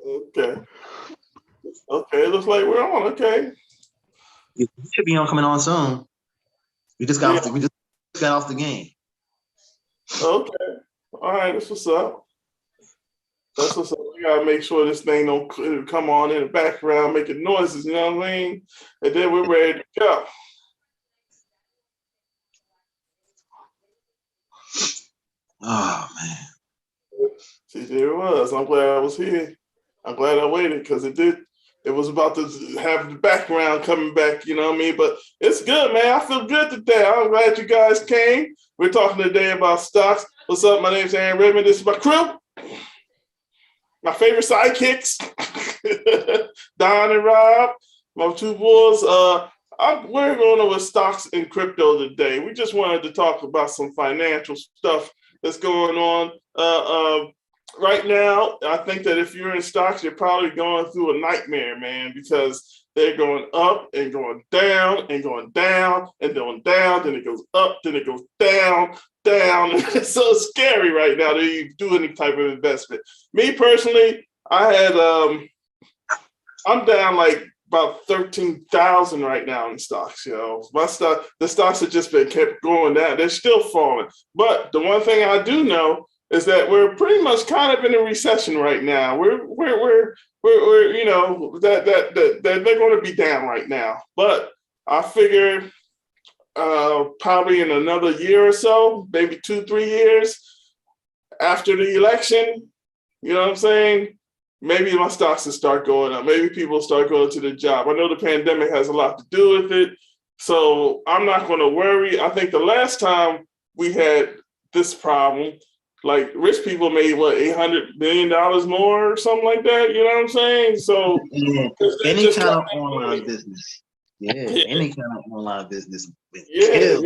Okay. Okay. It looks like we're on. Okay. You should be on coming on soon. Yeah. We just got off the game. Okay. All right. That's what's up. That's what's up. We gotta make sure this thing don't come on in the background making noises. You know what I mean? And then we're ready to go. Oh man. See, there it was. I'm glad I was here. I'm glad I waited because it did. It was about to have the background coming back, you know what I mean? But it's good, man. I feel good today. I'm glad you guys came. We're talking today about stocks. What's up? My name's Aaron Redmond. This is my crew, my favorite sidekicks, Don and Rob, my two boys. We're going over stocks and crypto today. We just wanted to talk about some financial stuff that's going on. Right now, I think that if you're in stocks, you're probably going through a nightmare, man, because they're going up and going down and going down and going down. Then it goes up, then it goes down, down. It's so scary right now to even do any type of investment. Me personally, I'm down like about 13,000 right now in stocks. The stocks have just been kept going down. They're still falling. But the one thing I do know is that we're pretty much kind of in a recession right now. We're that they're going to be down right now. But I figure probably in another year or so, maybe 2-3 years after the election, you know what I'm saying? Maybe my stocks will start going up. Maybe people start going to the job. I know the pandemic has a lot to do with it. So I'm not going to worry. I think the last time we had this problem, like rich people made what, $800 million more or something like that. You know what I'm saying? So yeah, any kind of online business. Any kind of online business. Yeah.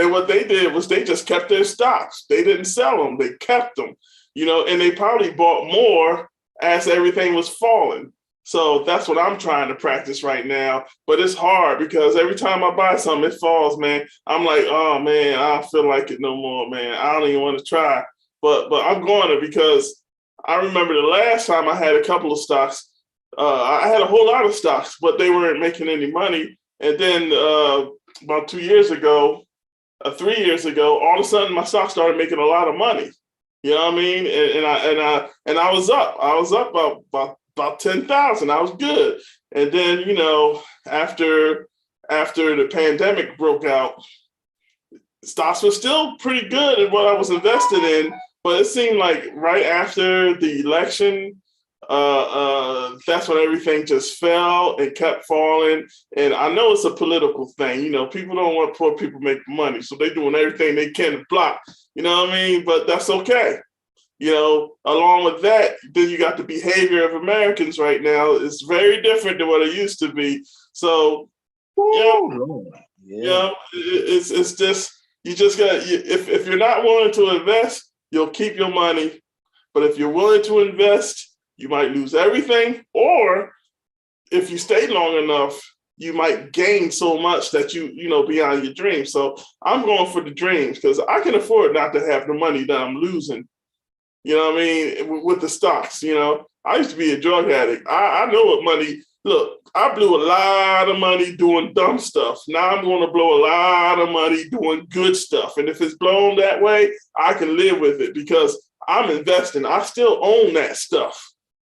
What they did was they just kept their stocks. They didn't sell them. They kept them. And they probably bought more as everything was falling. So that's what I'm trying to practice right now. But it's hard because every time I buy something, it falls, man. I'm like, oh man, I don't feel like it no more, man. I don't even want to try. But I'm going to, because I remember the last time I had a couple of stocks. I had a whole lot of stocks, but they weren't making any money. And then about 2 years ago, 3 years ago, all of a sudden my stock started making a lot of money. You know what I mean? And I was up. I was up about 10,000. I was good. And then after the pandemic broke out, stocks were still pretty good at what I was invested in. But it seemed like right after the election, that's when everything just fell and kept falling. And I know it's a political thing. People don't want poor people making money, so they're doing everything they can to block. You know what I mean? But that's okay. Along with that, then you got the behavior of Americans right now. It's very different than what it used to be. So, it's just, you just got, if you're not willing to invest, you'll keep your money. But if you're willing to invest, you might lose everything. Or if you stay long enough, you might gain so much that beyond your dreams. So I'm going for the dreams because I can afford not to have the money that I'm losing. You know what I mean? With the stocks, I used to be a drug addict. I know what money, look, I blew a lot of money doing dumb stuff. Now I'm going to blow a lot of money doing good stuff. And if it's blown that way, I can live with it because I'm investing. I still own that stuff.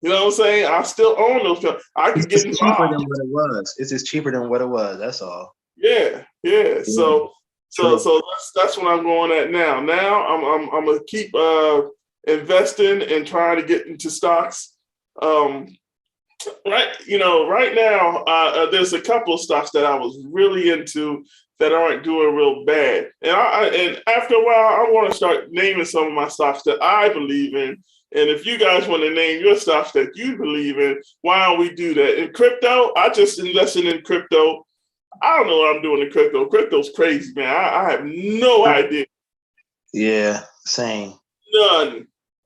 You know what I'm saying? I still own those stuff. I can get involved. Cheaper than what it was. It's just cheaper than what it was. That's all. Yeah. So that's what I'm going at now. Now I'm gonna keep investing and trying to get into stocks. Right now, there's a couple of stocks that I was really into that aren't doing real bad. And after a while, I want to start naming some of my stocks that I believe in. And if you guys want to name your stocks that you believe in, why don't we do that? In crypto, I just invested in crypto. I don't know what I'm doing in crypto. Crypto's crazy, man. I have no idea. Yeah, same. None.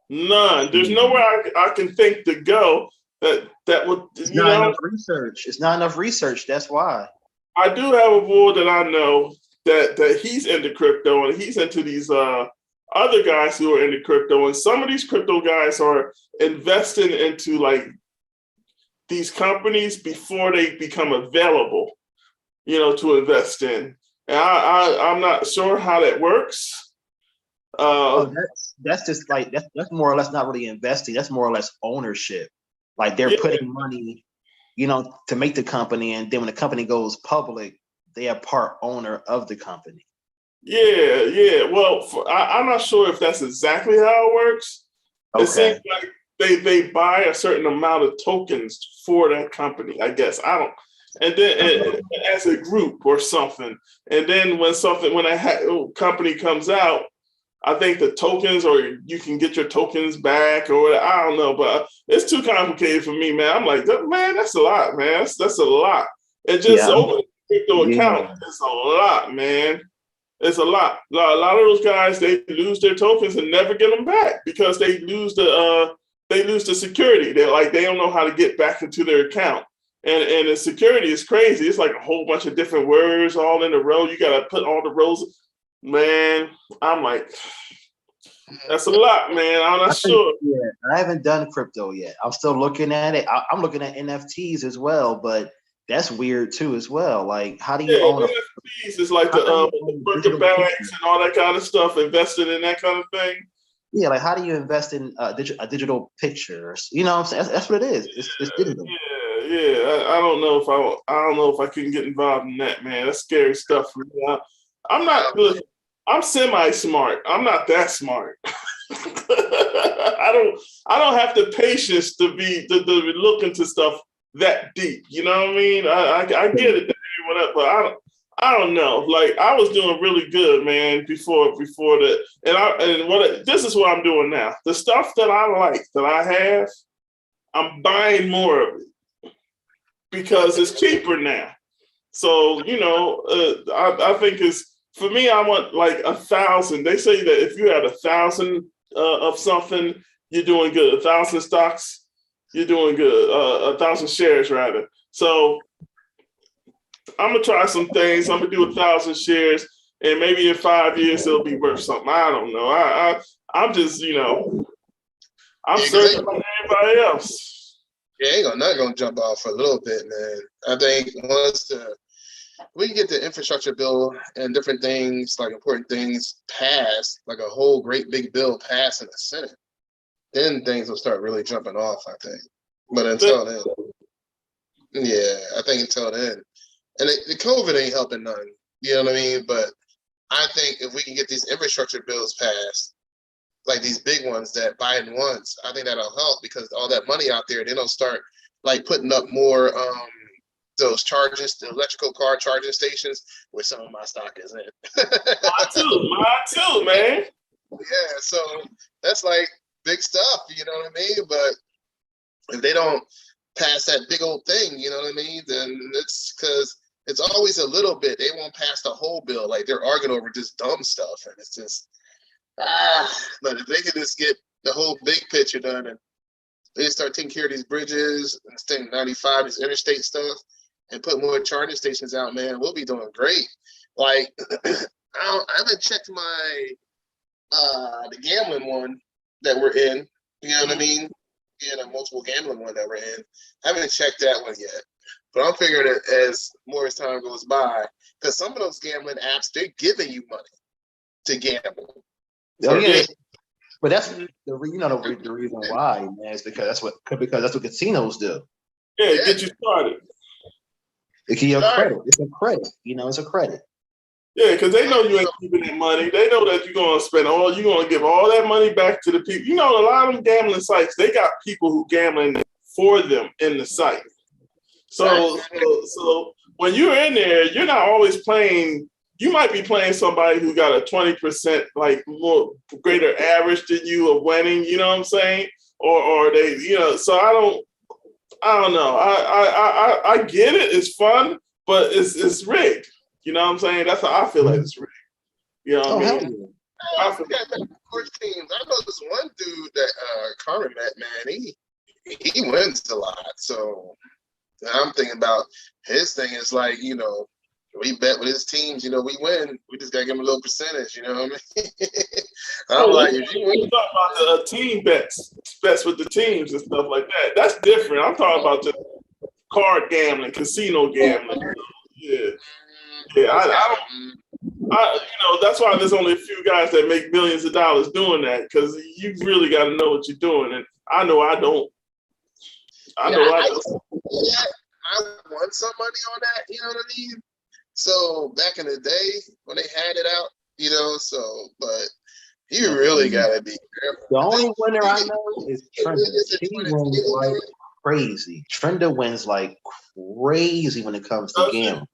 There's nowhere I can think to go that would. It's not enough research. It's not enough research. That's why. I do have a boy that I know that he's into crypto and he's into these other guys who are into crypto, and some of these crypto guys are investing into like these companies before they become available, to invest in. And I'm not sure how that works. That's just like that's more or less not really investing. That's more or less ownership. Like they're putting money, to make the company, and then when the company goes public, they are part owner of the company. Yeah. Well, I'm not sure if that's exactly how it works. Okay. It seems like they buy a certain amount of tokens for that company, I guess. I don't. And then as a group or something. And then when a company comes out, I think the tokens, or you can get your tokens back, or whatever. I don't know, but it's too complicated for me, man. I'm like, man, that's a lot, man. That's a lot. And just open a crypto account is a lot, man. It's a lot. A lot of those guys, they lose their tokens and never get them back because they lose the security. They don't know how to get back into their account. And the security is crazy. It's like a whole bunch of different words all in a row. You got to put all the rows. Man, I'm like, that's a lot, man. I'm not sure. Yeah, I haven't done crypto yet. I'm still looking at it. I'm looking at NFTs as well, but that's weird too as well. Like, how do you own NFTs? Is like the Birkin bags and all that kind of stuff, invested in that kind of thing. Yeah, like how do you invest in a digital picture? You know what I'm saying? That's what it is. It's digital. Yeah. I don't know if I can get involved in that, man. That's scary stuff for me. I'm not good. I'm semi-smart. I'm not that smart. I don't have the patience to look into stuff that deep. You know what I mean? I get it, but I don't know. Like I was doing really good, man, before that. This is what I'm doing now. The stuff that I like, that I have, I'm buying more of it because it's cheaper now. So I think for me, I want like 1,000. They say that if you have 1,000 of something, you're doing good. 1,000 stocks, you're doing good. 1,000 shares, rather. So I'm gonna try some things. I'm gonna do 1,000 shares, and maybe in 5 years it'll be worth something. I don't know. I'm just I'm searching like everybody else. Yeah, not gonna jump off for a little bit, man. I think once we can get the infrastructure bill and different things, like important things passed, like a whole great big bill passed in the Senate, then things will start really jumping off, I think. But until then, I think until then. And the COVID ain't helping none, you know what I mean? But I think if we can get these infrastructure bills passed, like these big ones that Biden wants, I think that'll help because all that money out there, then they'll start like putting up more those the electrical car charging stations, where some of my stock is in. Mine too, man. Yeah, so that's like big stuff, you know what I mean? But if they don't pass that big old thing, you know what I mean, then it's because it's always a little bit. They won't pass the whole bill. Like they're arguing over just dumb stuff, and it's just but if they could just get the whole big picture done and they start taking care of these bridges and staying 95, this interstate stuff, and put more charging stations out, man, we'll be doing great. Like I haven't checked my the gambling one that we're in. You know what I mean? In a multiple gambling one that we're in. I haven't checked that one yet. But I'm figuring it as more as time goes by, because some of those gambling apps, they're giving you money to gamble. Oh yeah, but that's the reason why, man, is because that's what casinos do. Yeah, get you started. It's your credit. It's a credit. It's a credit. Yeah, because they know you ain't keeping that money. They know that you're gonna give all that money back to the people. A lot of them gambling sites, they got people who gambling for them in the site. So when you're in there, you're not always playing. You might be playing somebody who got a 20% like more greater average than you of winning. You know what I'm saying? Or they, So I don't know. I get it. It's fun, but it's rigged. You know what I'm saying? That's how I feel like it's rigged. You know what I mean? I know this one dude that Carmen met, man. He wins a lot. So I'm thinking about his thing is like, we bet with his teams, you know, we win. We just gotta give him a little percentage, you know what I mean? Oh, I'm like, you if you win, talking about the team bets with the teams and stuff like that. That's different. I'm talking about just card gambling, casino gambling. Yeah, yeah. I don't. That's why there's only a few guys that make millions of dollars doing that, because you really got to know what you're doing. And I know I don't. I know I don't. Yeah, I won some money on that, you know what I mean? So back in the day when they had it out, you know, but you really gotta be careful. The only winner I know is Trenda. She wins like crazy. Trenda wins like crazy when it comes to gambling.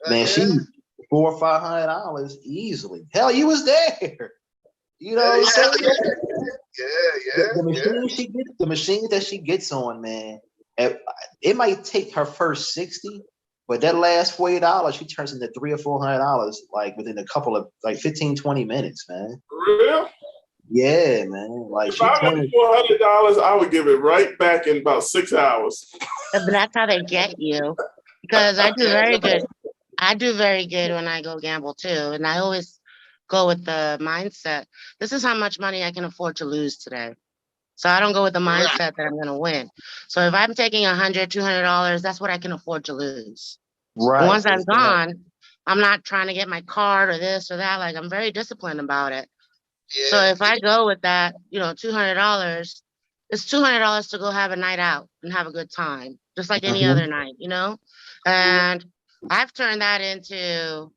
Man, she $400 or $500 easily. Hell, you was there. You know what I'm saying? The machine that she gets on, man. It might take her first 60, but that last $40, she turns into $300 or $400 like within a couple of like 15, 20 minutes, man. For real? Yeah, man. Like if I won $400, I would give it right back in about 6 hours. But that's how they get you. Because I do very good. I do very good when I go gamble too. And I always go with the mindset, this is how much money I can afford to lose today. So I don't go with the mindset that I'm going to win. So if I'm taking $100, $200, that's what I can afford to lose. Right. Once I'm gone, I'm not trying to get my card or this or that. Like, I'm very disciplined about it. Yeah. So if I go with that, $200, it's $200 to go have a night out and have a good time, just like any other night, And I've turned that into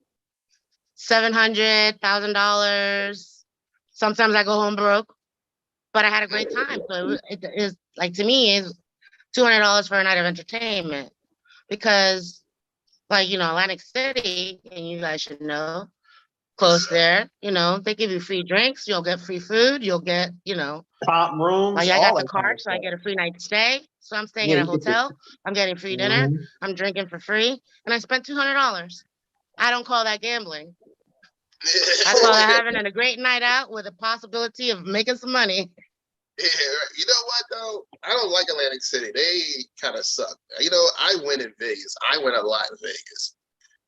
$700, $1,000. Sometimes I go home broke, but I had a great time. So it is like, to me, is $200 for a night of entertainment, because like, Atlantic City, and you guys should know, close there, they give you free drinks, you'll get free food, you'll get, top rooms. Like I got the card, so I get a free night stay. So I'm staying in a hotel, I'm getting free dinner, I'm drinking for free, and I spent $200. I don't call that gambling. I call that having a great night out with a possibility of making some money. Yeah, you know what though? I don't like Atlantic City. They kind of suck. I win in Vegas. I win a lot in Vegas.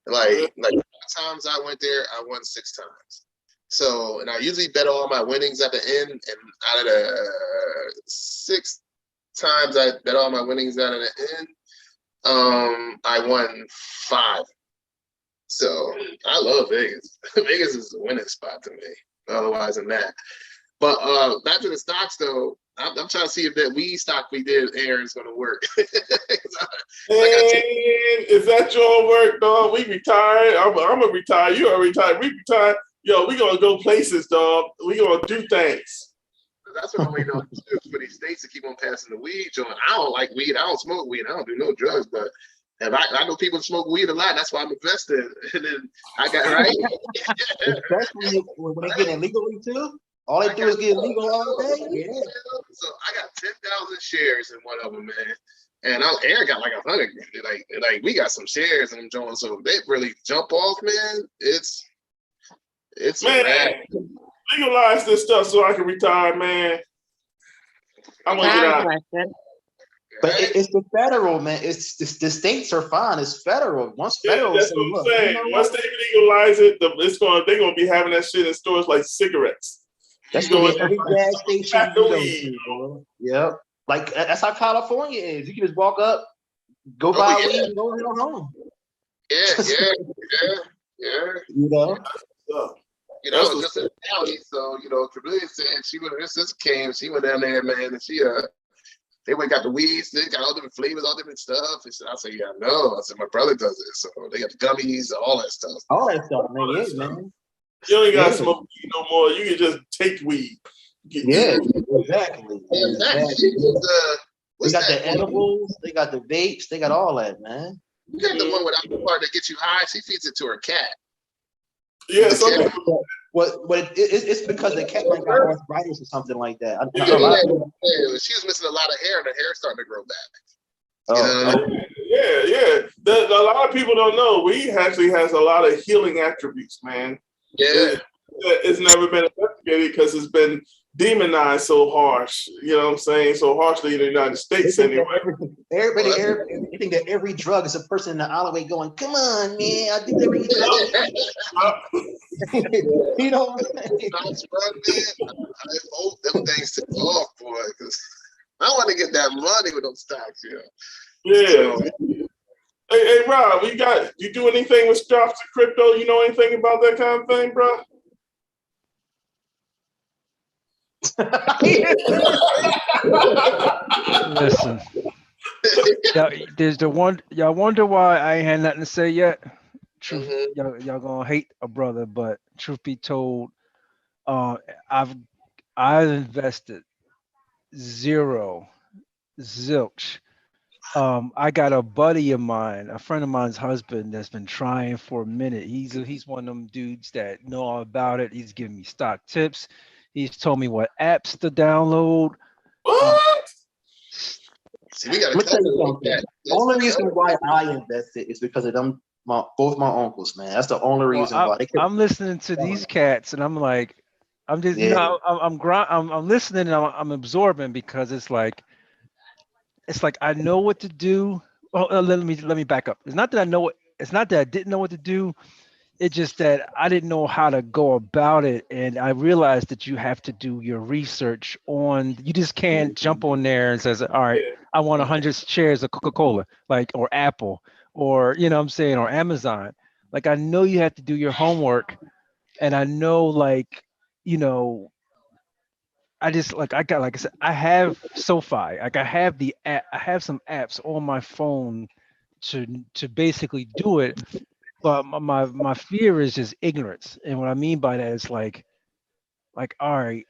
Like 5 times I went there, I won 6 times. So, and I usually bet all my winnings at the end, and out of the 6 times I bet all my winnings out of the end, I won 5. So I love Vegas. Vegas is a winning spot to me. Otherwise than that. But back to the stocks though, I'm trying to see if that weed stock we did, Aaron, is going to work. Is that your work, dog? We retired. I'm gonna retire. You are retired. We retired. Yo, we gonna go places, dog. We gonna do things. That's what I'm waiting on for these states to keep on passing the weed joint. I don't like weed. I don't smoke weed. I don't do no drugs, but. And I know people smoke weed a lot. That's why I'm invested. And then I got right. Especially when they get illegally too. All they do is get illegal all day. Yeah. So I got 10,000 shares in one of them, man. And Aaron got like 100. Like we got some shares in them joints. So if they really jump off, man, it's man. Legalize this stuff so I can retire, man. I'm gonna get out. But it's the federal, man. It's the states are fine. It's federal. Once federal, that's what I'm saying. Once they legalize it, they're gonna be having that shit in stores like cigarettes. That's gonna be every gas station you go to, bro. Yep. Like that's how California is. You can just walk up, go buy weed, and go home. Yeah. Just in the county. So Trabilia said her sister came. She went down there, man, and she they went got the weeds. They got all different flavors, all different stuff. I said, yeah, I know. I said, my brother does it. So they got the gummies, all that stuff. All that stuff, man. Yeah, man. You don't got to smoke weed no more. You can just take weed. Yeah, exactly. They got the edibles. They got the vapes. They got all that, man. You got the one without the part that gets you high. She feeds it to her cat. Yeah, it's because the cat might got arthritis or something like that. She was missing a lot of hair, and the hair starting to grow back. Yeah. A lot of people don't know weed actually has a lot of healing attributes, man. Yeah, it's never been investigated because it's been demonized so harsh. You know what I'm saying? So harshly in the United States, anyway. Everybody, you think that every drug is a person in the alleyway going, "Come on, man, I'll do every drug." You know what I'm saying? Stocks run, man. I hope them things take off, boy, because I want to get that money with those stocks, you know. Yeah. So, Hey, Rob, you do anything with stocks and crypto? You know anything about that kind of thing, bro? Listen, there's the one. Y'all wonder why I ain't had nothing to say yet. Truth, y'all gonna hate a brother, but truth be told, I've invested zilch. I got a buddy of mine, a friend of mine's husband, that's been trying for a minute. He's one of them dudes that know all about it. He's giving me stock tips. He's told me what apps to download. What? See, we got The only reason why I invested is because of them, both my uncles, man. That's the only reason why. I'm listening to these cats, and I'm like, I'm just, I'm listening, and I'm absorbing, because it's like I know what to do. Well, let me back up. It's not that I know it. It's not that I didn't know what to do. It's just that I didn't know how to go about it, and I realized that you have to do your research on. You just can't jump on there and says, "All right, I want 100 shares of Coca-Cola," or Apple, or what I'm saying, or Amazon. Like, I know you have to do your homework, and I know, I just like I said, I have SoFi. Like, I have the app, I have some apps on my phone to basically do it. But my fear is just ignorance. And what I mean by that is like, all right,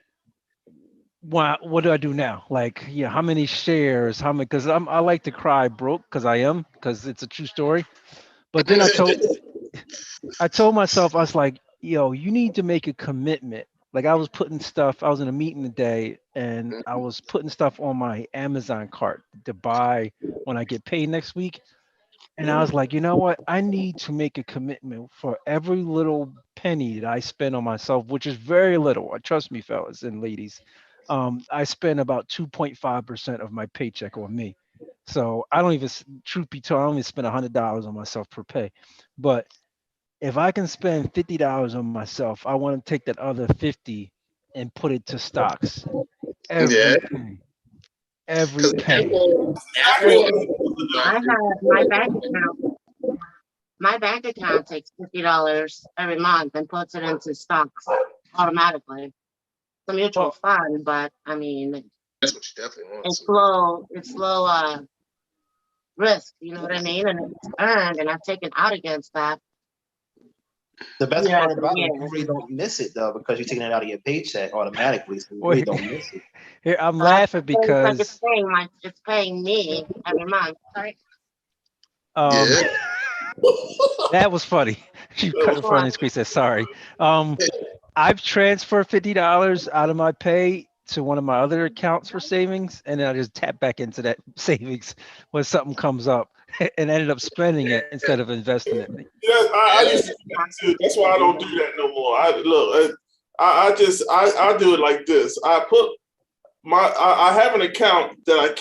what do I do now? Like, yeah, how many shares? How many? Because I like to cry broke, because it's a true story. But then I told myself, I was like, yo, you need to make a commitment. Like, I was in a meeting today, and I was putting stuff on my Amazon cart to buy when I get paid next week. And I was like, you know what? I need to make a commitment for every little penny that I spend on myself, which is very little. Trust me, fellas and ladies. I spend about 2.5% of my paycheck on me. So I don't even, truth be told, I only spend $100 on myself per pay. But if I can spend $50 on myself, I want to take that other 50 and put it to stocks. Every penny. Every penny. I have my bank account. My bank account takes $50 every month and puts it into stocks automatically. It's a mutual fund, but I mean, that's what you definitely want. It's low risk. You know what I mean? And it's earned, and I've taken out against that. The best part about it, you really don't miss it though, because you're taking it out of your paycheck automatically, so you really don't miss it. Here, I'm laughing because it's paying me every month. Sorry. That was funny. She cut in front of the screen, said sorry. I've transferred $50 out of my pay to one of my other accounts for savings, and then I just tap back into that savings when something comes up, and ended up spending it instead of investing it. Yeah, I used to do that too. That's why I don't do that no more. I do it like this. I have an account that I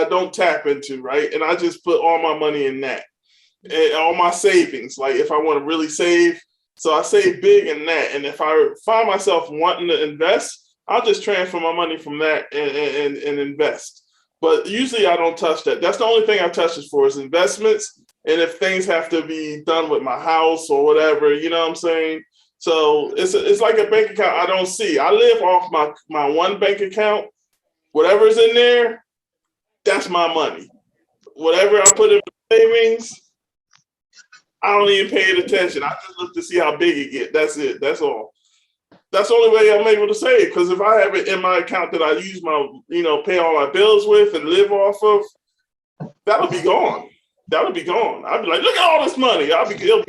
don't tap into, right? And I just put all my money in that, and all my savings. Like, if I want to really save, so I save big in that. And if I find myself wanting to invest, I'll just transfer my money from that and invest. But usually I don't touch that. That's the only thing I touch it for, is investments. And if things have to be done with my house or whatever, you know what I'm saying? So it's like a bank account I don't see. I live off my one bank account. Whatever's in there, that's my money. Whatever I put in savings, I don't even pay it attention. I just look to see how big it gets. That's it. That's all. That's the only way I'm able to save. Because if I have it in my account that I use pay all my bills with and live off of, that'll be gone. That'll be gone. I'll be like, look at all this money. It'll be gone.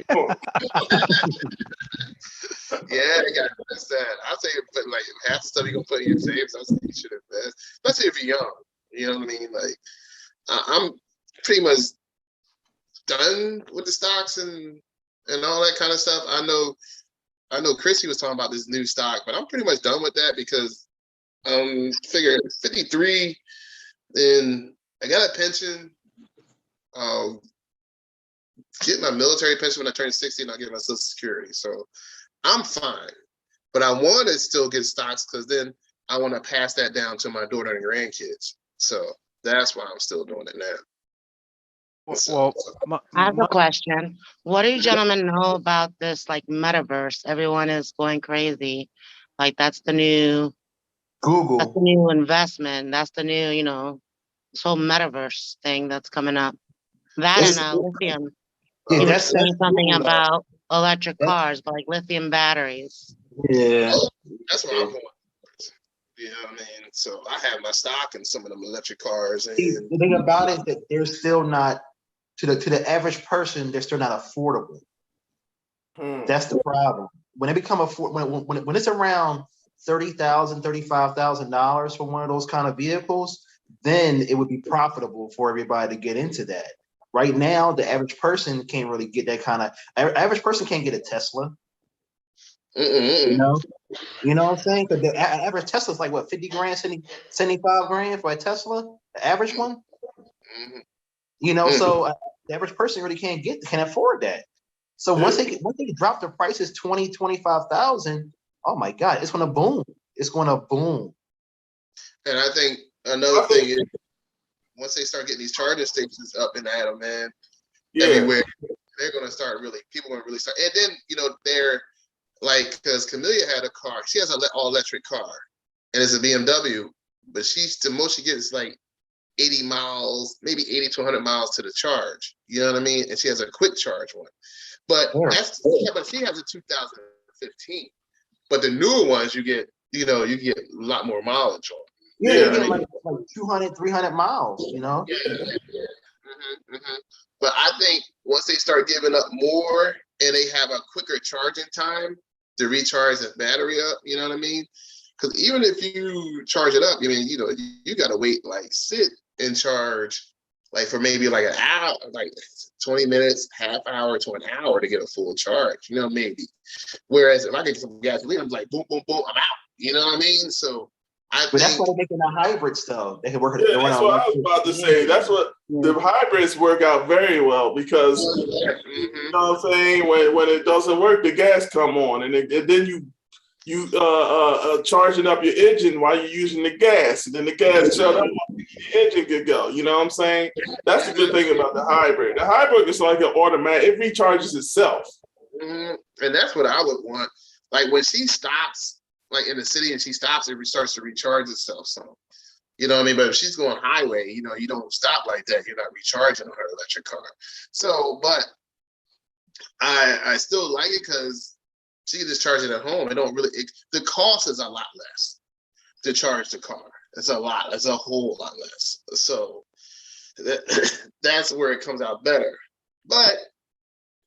Yeah, you gotta understand. I say, but like half the stuff you're gonna put in your savings, I say you should invest, especially if you're young. You know what I mean? Like, I'm pretty much done with the stocks and all that kind of stuff. I know Chrissy was talking about this new stock, but I'm pretty much done with that because figure 53, and I got a pension, get my military pension when I turn 60, and I'll get my Social Security. So I'm fine. But I want to still get stocks because then I want to pass that down to my daughter and grandkids. So that's why I'm still doing it now. Well, I have a question. What do you gentlemen know about this like metaverse? Everyone is going crazy. Like that's the new Google. investment. That's the new, this whole metaverse thing that's coming up. That It's- and lithium. Yeah, You were that's saying something Google. about electric That's- cars, but like lithium batteries. Yeah. That's what I'm going. You know what I mean? So I have my stock in some of them electric cars, See, and the thing about it is that they're still not to the average person. They're still not affordable. That's the problem. When they become when it's around $30,000, $35,000 for one of those kind of vehicles, then it would be profitable for everybody to get into that. Right now, the average person can't really get that kind of. Average person can't get a Tesla. You know what I'm saying? Because the average Tesla is like what, 50 grand, 75 grand for a Tesla, the average one. So the average person really can't afford that. So once they drop the prices 20, 25,000, oh my God, it's gonna boom. It's gonna boom. And I think another thing is once they start getting these charging stations up in Adam, man, everywhere, they're gonna start people are gonna really start. And then they're like, because Camellia had a car, she has an all electric car, and it's a BMW, but the most she gets is like 80 miles, maybe 80 to 100 miles to the charge. You know what I mean? And she has a quick charge one. But but she has a 2015. But the newer ones, you get a lot more mileage on. Yeah, you get like 200, 300 miles, Yeah. But I think once they start giving up more and they have a quicker charging time to recharge the battery up, you know what I mean? Because even if you charge it up, you got to wait, sit and charge for maybe an hour, 20 minutes, half hour to an hour to get a full charge, maybe. Whereas if I get some gasoline, I'm like, boom, boom, boom, I'm out. You know what I mean? So but that's why they're making the hybrids though. They can work. Yeah, that's what I was about to say. That's what the hybrids work out very well because you know what I'm saying. When it doesn't work, the gas come on, and then you charging up your engine while you're using the gas, and then the gas shut up, the engine could go. You know what I'm saying? That's the good thing about the hybrid. The hybrid is like an automatic; it recharges itself. And that's what I would want. Like when she stops, in the city, and she stops, it starts to recharge itself. So, you know what I mean? But if she's going highway, you don't stop like that. You're not recharging on her electric car. So, but I still like it because she can just charge it at home. The cost is a lot less to charge the car. It's a whole lot less. So that's where it comes out better. But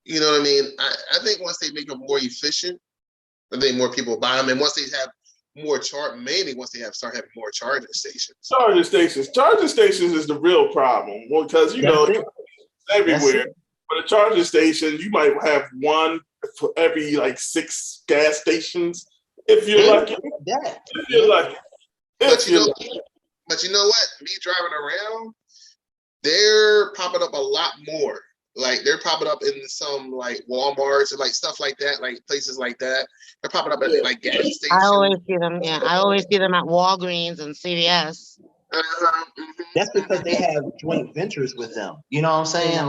you know what I mean? I think once they make them more efficient, I think more people buy them. And once they have more mainly once they start having more charging stations. Charging stations is the real problem. Well, because it's everywhere. But a charging station, you might have one for every 6 gas stations. If you're lucky. If you're lucky. But you know what? Me driving around, they're popping up a lot more. They're popping up in some Walmarts and stuff like that, places like that. They're popping up at gas stations. I always see them. Yeah, I always see them at Walgreens and CVS. That's because they have joint ventures with them. You know what I'm saying?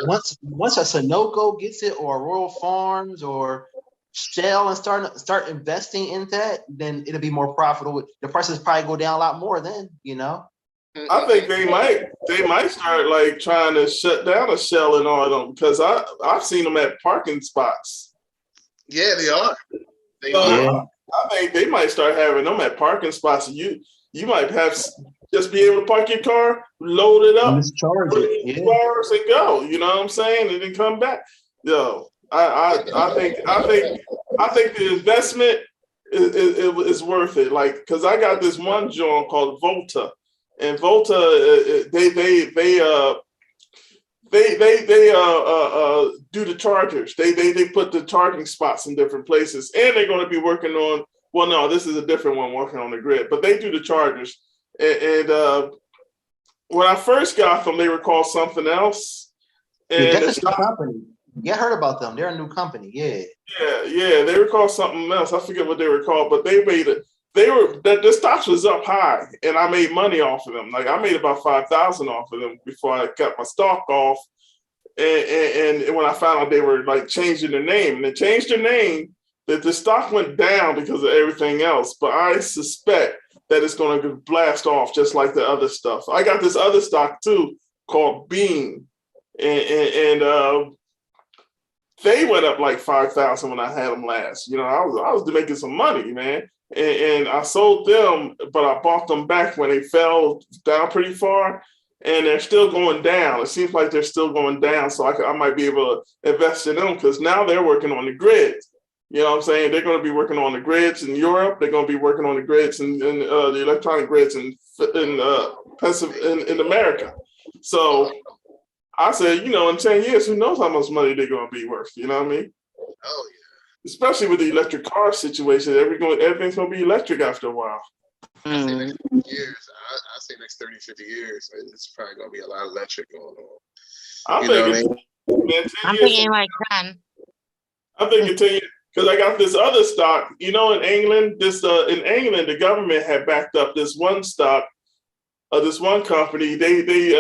Once a Sunoco gets it, or Royal Farms, or Shell, and start investing in that, then it'll be more profitable. The prices probably go down a lot more then. I think they might start trying to shut down a Shell and all of them because I've seen them at parking spots. Yeah, they are. I think they might start having them at parking spots. You might have just be able to park your car, load it up, charge it, 2 hours and go. You know what I'm saying, and then come back. I think the investment is worth it. Because I got this one joint called Volta. And Volta, they do the chargers. They put the charging spots in different places, and they're going to be working on. Well, no, this is a different one working on the grid, but they do the chargers, and when I first got them, they were called something else. Yeah, And that's a new company. Yeah, I heard about them. They're a new company. Yeah. yeah, they were called something else. I forget what they were called, but they made it. They were that the stocks was up high, and I made money off of them. Like I made about 5,000 off of them before I got my stock off. And when I found out they were like changing their name, and they changed their name, that the stock went down because of everything else. But I suspect that it's going to blast off just like the other stuff. I got this other stock too called Beam, and they went up like 5,000 when I had them last. You know, I was making some money, man. And I sold them, but I bought them back when they fell down pretty far, and they're still going down. It seems like they're still going down, so I might be able to invest in them because now they're working on the grids. You know what I'm saying? They're going to be working on the grids in Europe. They're going to be working on the grids and the electronic grids in America. So I said, you know, in 10 years, who knows how much money they're going to be worth? You know what I mean? Oh yeah. Especially with the electric car situation, everything's going to be electric after a while. I say Mm. next 50 years. I say next 30, 50 years, it's probably gonna be a lot of electric going on. I'm You know what I thinking, mean? man, 10 I'm years. thinking like 10. I'm thinking 10 years because I got this other stock. You know, in England, the government had backed up this one stock, this one company. They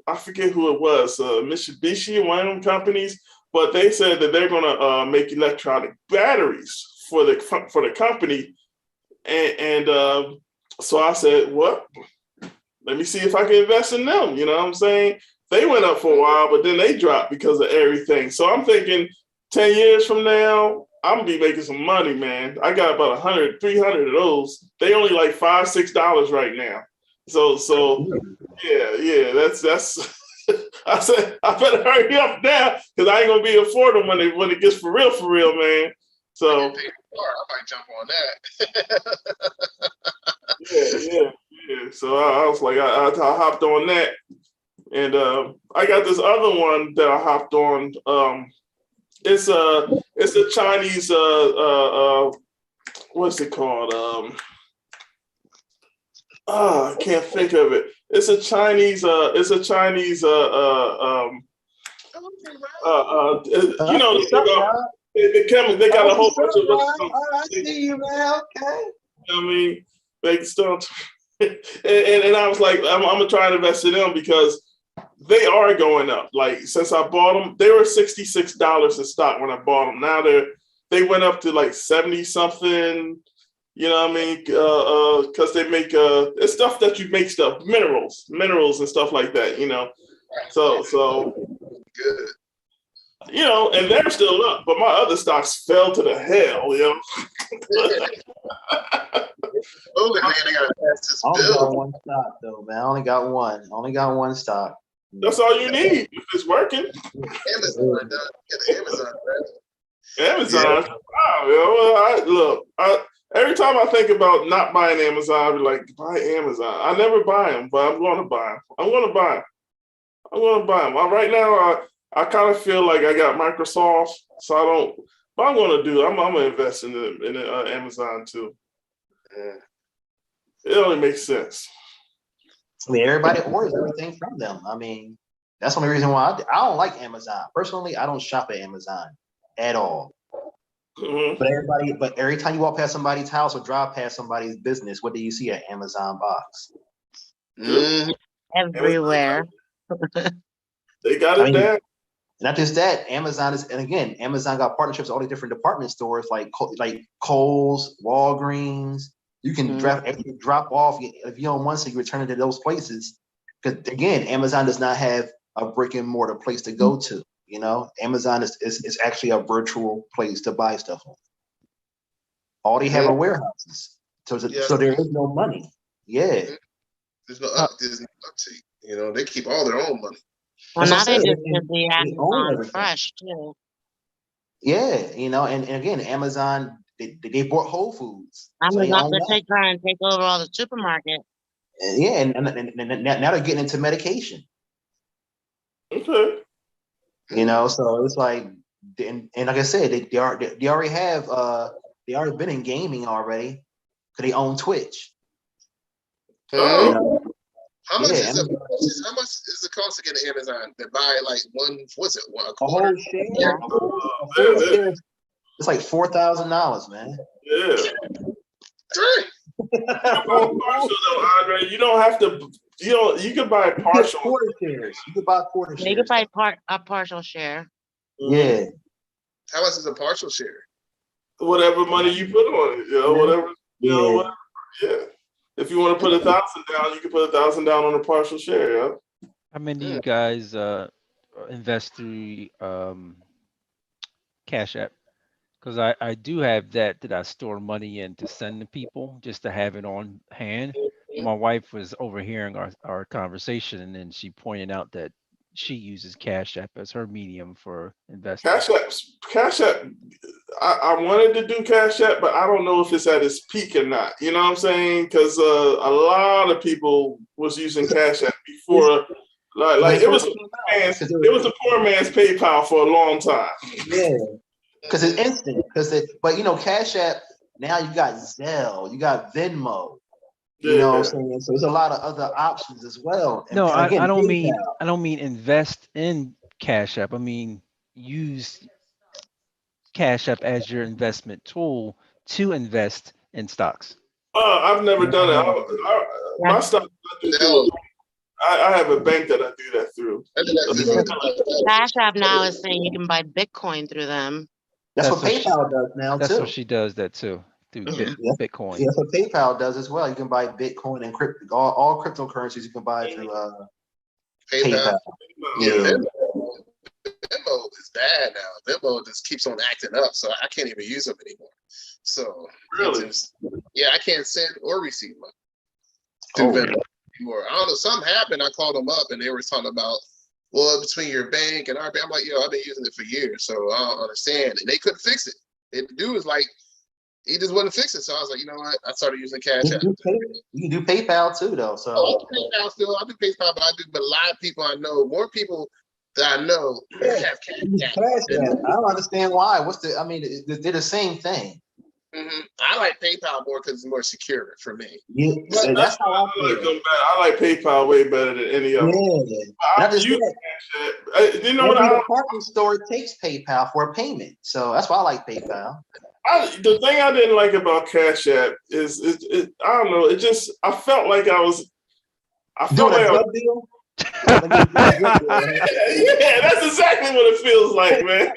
I forget who it was, Mitsubishi, one of them companies, but they said that they're gonna make electronic batteries for the company, and so I said, what? Let me see if I can invest in them. You know what I'm saying? They went up for a while, but then they dropped because of everything. So I'm thinking 10 years from now, I'm gonna be making some money, man. I got about 100, 300 of those. They only like $5, $6 right now. So yeah, that's I said I better hurry up now because I ain't gonna be able to afford them when it gets for real, man. So I might jump on that. yeah. So I was like, I hopped on that, and I got this other one that I hopped on. It's a Chinese what's it called? I can't think of it. It's a Chinese you know they got a whole bunch of I see you, man. Okay. I mean, they still, and I was like, I'm gonna try and invest in them because they are going up. Like since I bought them, they were $66 a stock when I bought them. Now they went up to like 70 something. You know what I mean? Because they make it's stuff that you make minerals and stuff like that. You know, so Good. you know, and they're still up, but my other stocks fell to the hell. You know. Oh man, I gotta pass this I only got bill. one stock though, man. I only got one. I only got one stock. That's all you need if it's working. Amazon, get Amazon, right? Amazon. Wow, yo, every time I think about not buying Amazon, I be like, buy Amazon. I never buy them, but I'm going to buy them. I'm going to buy them. Right now, I kind of feel like I got Microsoft, so I don't. But I'm going to invest in Amazon too. Yeah. It only makes sense. I mean, everybody orders everything from them. I mean, that's the only reason why I don't like Amazon. Personally, I don't shop at Amazon at all. Mm-hmm. But every time you walk past somebody's house or drive past somebody's business, what do you see? An Amazon box. Mm-hmm. Everywhere. They got it down. Not just that, Amazon got partnerships with all the different department stores like Kohl's, Walgreens. You can drop off if you don't want to. You return it to those places because again, Amazon does not have a brick and mortar place to go to. You know, Amazon is actually a virtual place to buy stuff on. All they have are warehouses, so there is no money. Yeah, there's no uptake. You know, they keep all their own money. Well, now they just did the Amazon Fresh too. Yeah, you know, and again, Amazon they bought Whole Foods. Amazon they try and take over all the supermarkets. Yeah, and now they're getting into medication. Okay. You know, so it's like, and like I said, they already have they already been in gaming already because they own Twitch. Oh. You know? How much Yeah, is it? How much is the cost to get an Amazon to buy like one? What's it? One, a a quarter? whole share. Yeah. A full share. It's like $4,000, man. Yeah. Right. Partial though, Andre. You don't have to. You can buy You get partial. quarter shares. You can buy quarter You can shares. buy a partial share. Yeah. How much is a partial share? Whatever money you put on it, whatever. Whatever. Yeah. If you want to put 1,000 down, you can put 1,000 down on a partial share. Yeah. How many of you guys invest through Cash App? Because I do have that I store money in to send to people just to have it on hand. My wife was overhearing our conversation, and then she pointed out that she uses Cash App as her medium for investing. Cash App. I wanted to do Cash App, but I don't know if it's at its peak or not. You know what I'm saying? Because a lot of people was using Cash App before. Like it was a poor man's PayPal for a long time. Yeah. Because it's instant. But Cash App, now you got Zelle, you got Venmo. You know what I'm saying? So there's a lot of other options as well. No, and again, I don't mean invest in Cash App. I mean use Cash App as your investment tool to invest in stocks. I've never done it. My stock, I have a bank that I do that through. Cash App now is saying you can buy Bitcoin through them. That's what PayPal does now, That's too. what she does that too, through Bitcoin. Yeah, that's what PayPal does as well. You can buy Bitcoin and all cryptocurrencies you can buy through PayPal. Yeah. Venmo is bad now. Venmo just keeps on acting up, so I can't even use them anymore. So really, I can't send or receive money through Venmo anymore. I don't know. Something happened. I called them up, and they were talking about, well, between your bank and our bank. I'm like, I've been using it for years, so I don't understand. And they couldn't fix it. The dude was like, he just wouldn't fix it. So I was like, you know what? I started using Cash App. You can do PayPal too, though. So I do PayPal still. I do PayPal, but a lot of people I know, more people that I know have Cash App. I don't understand why. They're the same thing. Mm-hmm. I like PayPal more because it's more secure for me. Yeah, that's how I feel. I like PayPal way better than any of them. You know what? The department store takes PayPal for a payment, so that's why I like PayPal. The thing I didn't like about Cash App is I don't know. I felt like I was. I felt like a drug deal. Yeah, that's exactly what it feels like, man.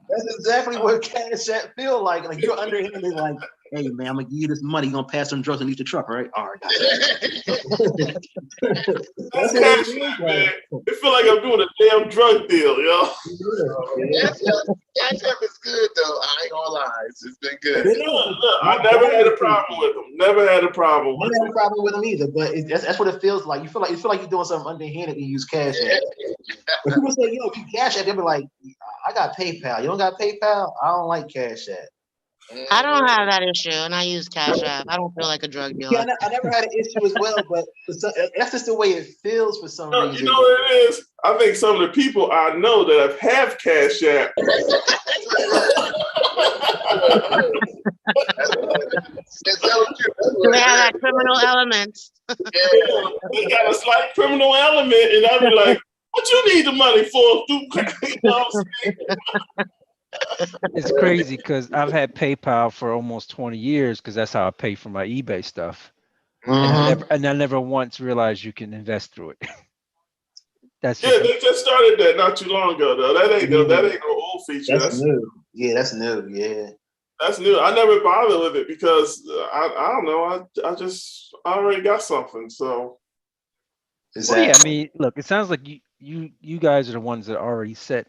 That's exactly what Cash App feel like. Like you're underhanded, like, hey man, I'm gonna give you this money. You're gonna pass some drugs underneath the truck, right? All right. That's Cash App, man. It feel like I'm doing a damn drug deal, yo. Cash App is good though. I ain't gonna lie, it's been good. Look, I never had a problem with them. Never had a problem with them. I never had a problem with them either. But that's what it feels like. You feel like you're doing something underhanded when you use Cash App. When people say, "Yo, if you Cash App," they be like, "I got PayPal. You don't got PayPal? I don't like Cash App." I don't have that issue, and I use Cash App. I don't feel like a drug dealer. Yeah, I never had an issue as well, but that's just the way it feels for some reason. You know what it is? I think some of the people I know that have Cash App. They have that criminal element. They got a slight criminal element, and I'd be like, "What you need the money for?" You know what I'm saying? It's crazy because I've had PayPal for almost 20 years because that's how I pay for my eBay stuff. And I never once realized you can invest through it. They just started that not too long ago, though. That ain't no old feature. That's new. Yeah, that's new. Yeah. That's new. I never bothered with it because I don't know. I already got something. So Well, yeah, I mean, look, it sounds like you guys are the ones that are already set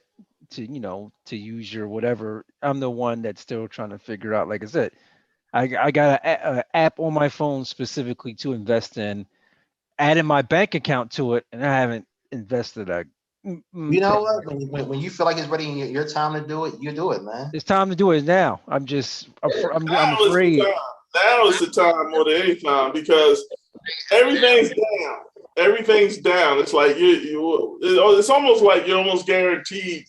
to use your whatever. I'm the one that's still trying to figure out. Like I said, I got an app on my phone specifically to invest in, added my bank account to it, and I haven't invested a. You know what? When you feel like it's ready and your time to do it, you do it, man. It's time to do it now. I'm afraid. Now is the time more than any time because everything's down. Everything's down. It's like it's almost like you're almost guaranteed.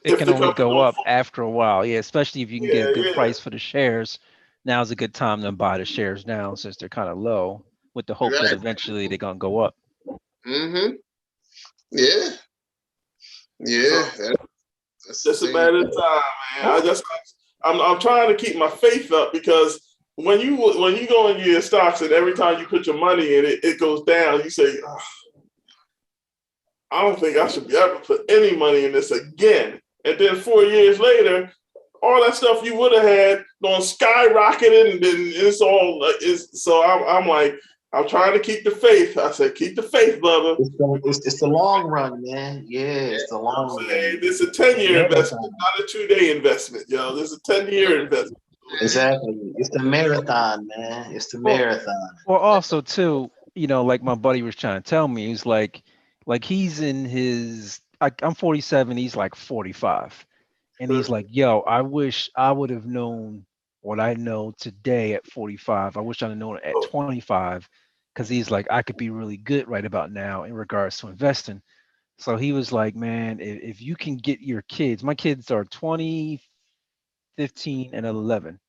It can only go up after a while. Yeah, especially if you can get a good price for the shares. Now's a good time to buy the shares now since they're kind of low. with the hope that Right. eventually they're gonna go up. Mm-hmm. Yeah. Yeah. That's the Just a thing. matter of time, man. I'm trying to keep my faith up because when you go into your stocks and every time you put your money in it, it goes down. You say, oh, I don't think I should be able to put any money in this again. And then 4 years later, all that stuff you would have had going skyrocketed, and then it's all is. So I'm like, I'm trying to keep the faith. I said, keep the faith, brother. It's the long run, man. Yeah, it's the long run. It's a 10-year investment, not a 2-day investment, yo. This is a 10-year investment. Exactly. It's the marathon, man. It's the marathon. Well, also too, like my buddy was trying to tell me, he's like he's in his, I'm 47, he's like 45. And he's like, yo, I wish I would have known what I know today at 45. I wish I'd have known it at 25. Cause he's like, I could be really good right about now in regards to investing. So he was like, man, if you can get your kids, my kids are 20, 15, and 11.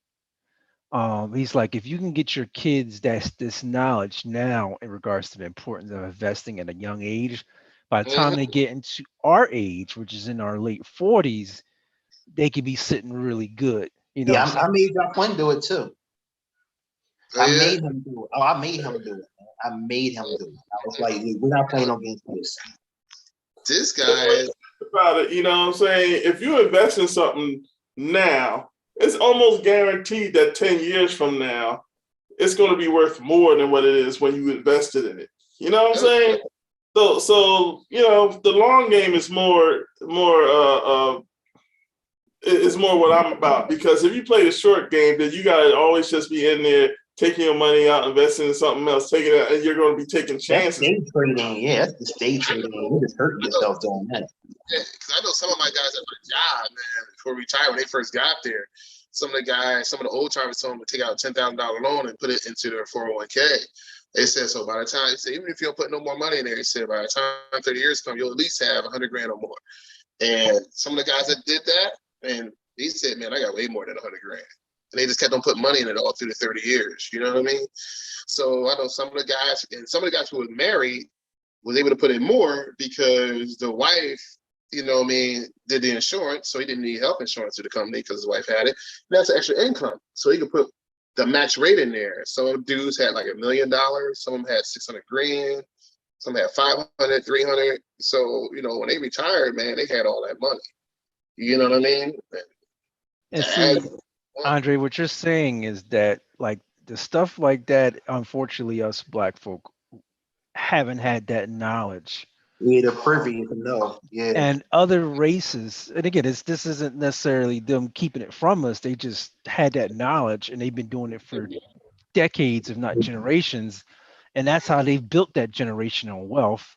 He's like, if you can get your kids this knowledge now in regards to the importance of investing at a young age, by the time they get into our age, which is in our late 40s, they could be sitting really good. Yeah, I made John Quinn do it too. Oh, I yeah. made him do it. Oh, I made him do it. I made him do it. I was like, we're not playing no games with this. This guy, About it, you know what I'm saying? If you invest in something now, it's almost guaranteed that 10 years from now, it's going to be worth more than what it is when you invested in it. You know what I'm saying? So the long game is more is more what I'm about, because if you play the short game, then you got to always just be in there taking your money out, investing in something else, taking it out, and you're going to be taking chances. That's day trading. Yeah, that's just day trading. You're just hurting yourself doing that. yeah, because I know some of my guys at my job, man, before retired, when they first got there, some of the old timers told them to take out a $10,000 loan and put it into their 401k. They said, so by the time, they said, even if you don't put no more money in there, they said, by the time 30 years come, you'll at least have 100 grand or more. And some of the guys that did that, and he said, man, I got way more than 100 grand. And they just kept on putting money in it all through the 30 years. You know what I mean? So I know some of the guys who were married was able to put in more because the wife, you know what I mean, did the insurance. So he didn't need health insurance through the company because his wife had it. And that's extra income. So he could put the match rate in there. Some dudes had like $1 million. Some of them had 600 grand. Some had 500, 300. So, when they retired, man, they had all that money. You know what I mean? And see, Andre, what you're saying is that like the stuff like that, unfortunately, us black folk haven't had that knowledge. Yeah, they're privy to know. Yeah. And other races, and again, this isn't necessarily them keeping it from us. They just had that knowledge and they've been doing it for decades, if not generations. And that's how they've built that generational wealth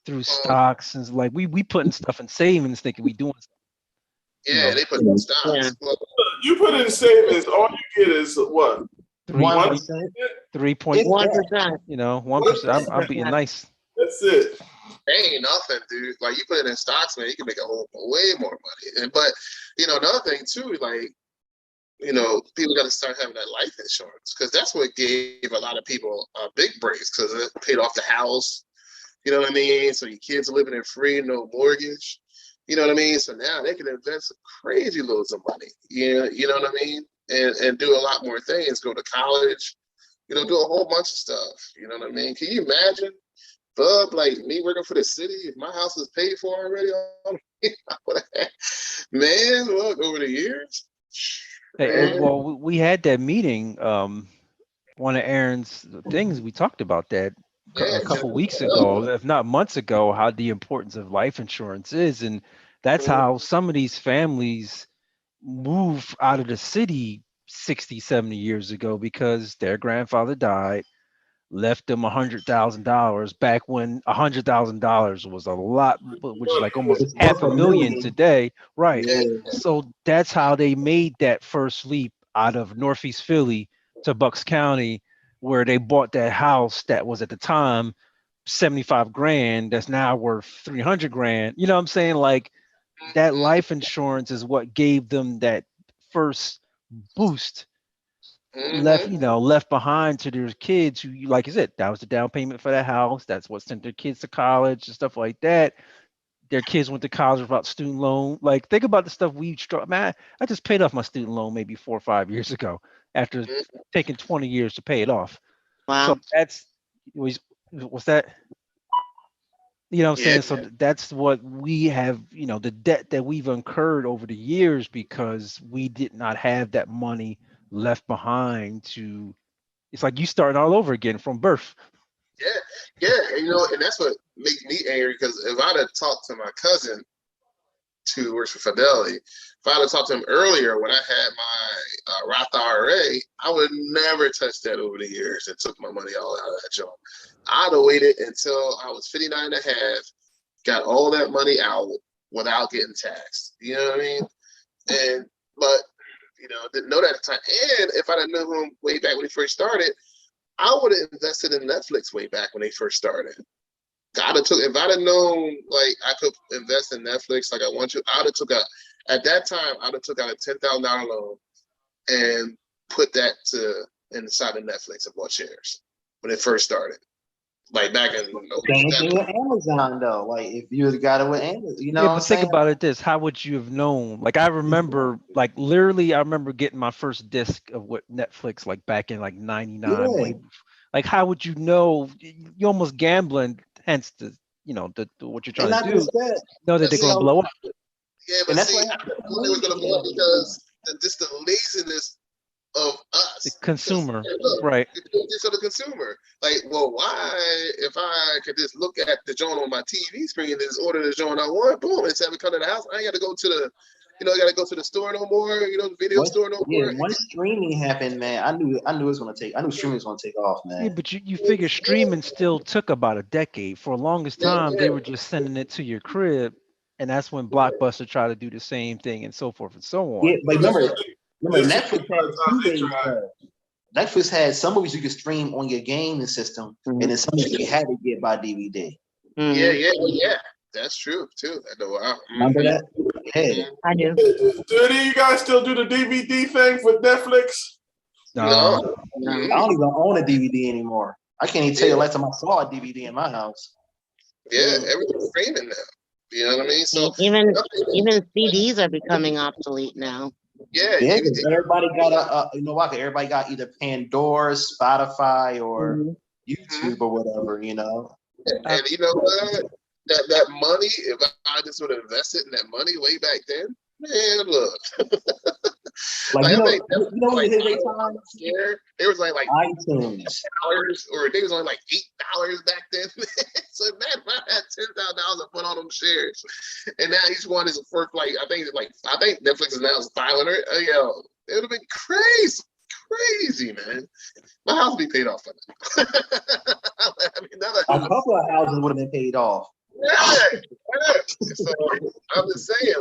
through stocks. And like we putting stuff in savings thinking we doing something. Yeah, they put in stocks. Yeah. You put in savings, all you get is what? 1%. 3.1%. 1%. I'm being nice. That's it. Ain't nothing, dude. Like you put it in stocks, man, you can make way more money. But another thing too, like people got to start having that life insurance because that's what gave a lot of people a big brace because it paid off the house. You know what I mean? So your kids are living in free, no mortgage. You know what I mean? So now they can invest crazy loads of money. You know what I mean? And do a lot more things. Go to college. Do a whole bunch of stuff. You know what I mean? Can you imagine, Bub, like me working for the city? If my house is paid for already, man, look over the years. Hey, well, we had that meeting. One of Aaron's things we talked about that a couple weeks ago, if not months ago, how the importance of life insurance is, and that's how some of these families move out of the city 60, 70 years ago because their grandfather died, left them $100,000 back when $100,000 was a lot, which is like almost $500,000 today, right? Yeah. So that's how they made that first leap out of Northeast Philly to Bucks County, where they bought that house that was at the time 75 grand, that's now worth 300 grand. You know what I'm saying? Like that life insurance is what gave them that first boost left, left behind to their kids who, like you said, that was the down payment for the house. That's what sent their kids to college and stuff like that. Their kids went to college without student loan. Like, think about the stuff we struck. Man, I just paid off my student loan maybe 4 or 5 years ago after taking 20 years to pay it off. Wow. So that's what's that? You know what I'm saying? So that's what we have, the debt that we've incurred over the years because we did not have that money left behind to, it's like you starting all over again from birth. Yeah, and that's what makes me angry, because if I'd have talked to my cousin who works for Fidelity, if I'd have talked to him earlier when I had my Roth IRA, I would never touch that over the years and took my money all out of that joint. I'd have waited until I was 59 and a half, got all that money out without getting taxed. You know what I mean? But didn't know that at the time. And if I'd have known him way back when he first started, I would have invested in Netflix way back when they first started. If I'd have known like I could invest in Netflix like I want to, I'd have took out a $10,000 loan and put that inside of Netflix and bought shares when it first started. Like back in Same thing with Amazon though. Like if you had got it with Amazon, but think about it this, how would you have known? Like I remember, like literally I remember getting my first disc of what Netflix like back in like 99. Yeah. Like how would you know? You're almost gambling, hence the what you're trying to do. Know that they're gonna blow up. Yeah, but see, I thought they were gonna blow up because just the laziness of us, the consumer, right? So the consumer, like, well, why if I could just look at the joint on my TV screen and just order the joint I want, boom, instead of coming to the house, I ain't got to go to the, I got to go to the store no more, the video store no more. Once streaming happened, man, I knew it was gonna take. I knew streaming was gonna take off, man. Yeah, but you figure streaming still took about a decade. For the longest time, they were just sending it to your crib, and that's when Blockbuster tried to do the same thing and so forth and so on. Yeah, but remember Netflix had 2 ways. Netflix had some movies you could stream on your gaming system, and then some movies you had to get by DVD. Yeah. That's true too. I know. Remember that? Yeah, I do. Do you guys still do the DVD thing for Netflix? No. I don't even own a DVD anymore. I can't even tell you the last time I saw a DVD in my house. Yeah, everything's streaming now. You know what I mean? So even CDs are becoming obsolete now. Yeah, everybody got everybody got either Pandora, Spotify, or YouTube or whatever, And you know what? That money, if I just would have invested in that money way back then, man, look. It was like iTunes, or they was only like $8 back then. So man, I had $10,000 to put on them shares, and now each one is worth like I think Netflix is now $500. Yo, it would have been crazy, man. My house would be paid off for that. I mean, a couple of houses would have been paid off. Yeah. So I'm just saying,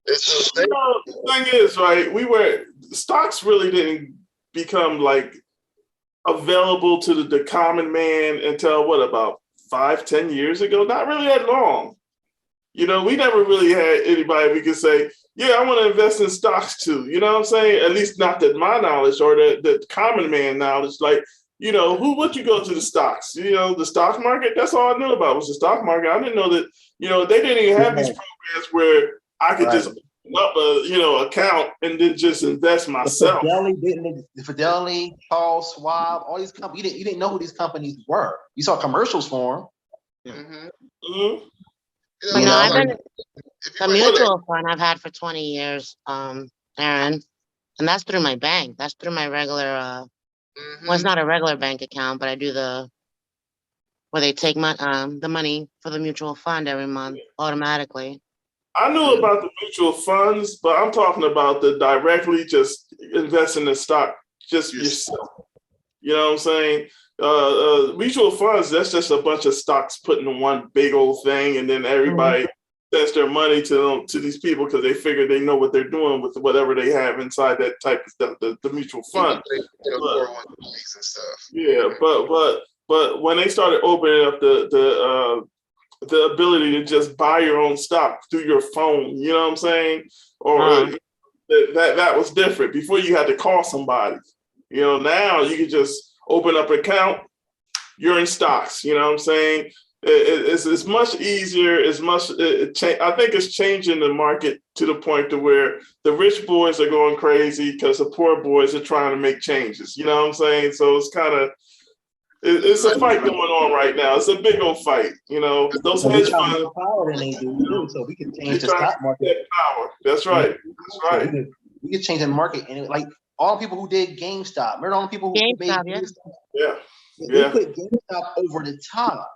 it's the thing is, right? Stocks really didn't become like available to the common man until about 5-10 years ago? Not really that long. We never really had anybody we could say, yeah, I want to invest in stocks too. You know what I'm saying? At least not that my knowledge or the common man knowledge. Like, who would you go to the stocks? The stock market? That's all I knew about was the stock market. I didn't know that, they didn't even have these programs where I could just open up a, account and then just invest myself. Fidelity, Charles Schwab, all these companies, you didn't know who these companies were. You saw commercials for them. Mm-hmm. But no, I've been the mutual fund I've had for 20 years, Aaron, and that's through my bank. That's through my regular, well, it's not a regular bank account, but I do where they take the money for the mutual fund every month automatically. I knew about the mutual funds, but I'm talking about the directly just investing in stock just yourself. You know what I'm saying? Mutual funds, that's just a bunch of stocks put in one big old thing, and then everybody sends their money to these people because they figure they know what they're doing with whatever they have inside that type of stuff, the mutual fund. But when they started opening up the ability to just buy your own stock through your phone, you know what I'm saying? Or that was different. Before you had to call somebody. You know, now you can just open up an account. You're in stocks. You know what I'm saying? It's much easier. I think it's changing the market to the point to where the rich boys are going crazy because the poor boys are trying to make changes. You know what I'm saying? So it's kind of it's a fight going on right now. It's a big old fight. You know, those hedge funds more power than they do too, so we can change the trying stock to market. get power. That's right. That's right. We can change the market, and like all the people who did GameStop, remember all the people who made GameStop, yeah. GameStop? Yeah. They Yeah. put GameStop over the top.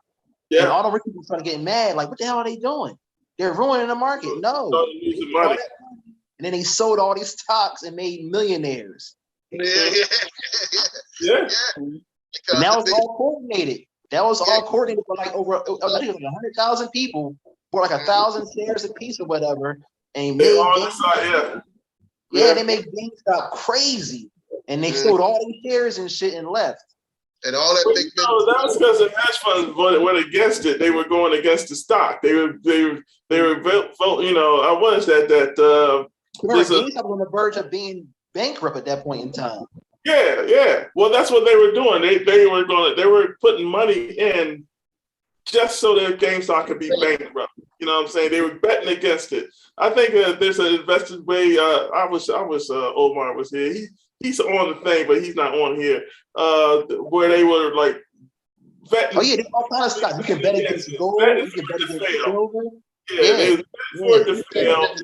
And Yeah. all the rich people started getting mad, like, what the hell are they doing? They're ruining the market. No. Started losing money. And then they sold all these stocks and made millionaires. Yeah. Yeah. And that was all coordinated. That was all coordinated for like over, I think it was like 100,000 people, for like 1,000 shares a piece or whatever. And They made all GameStop, decided, they made GameStop crazy. And they sold all these shares and shit and left. And all that Well, big that was because the hedge funds went against it. They were going against the stock. They were you know, what is that? Remember, GameStop was on the verge of being bankrupt at that point in time. Yeah. Well, that's what they were doing. They were putting money in just so that GameStop could be bankrupt. You know what I'm saying? They were betting against it. I think there's an invested way. I wish Omar was here. He's on the thing, but he's not on here. Where they were like betting. Oh yeah, there's all kinds of stuff. You can bet against gold. You can bet against silver. They for it to fail. And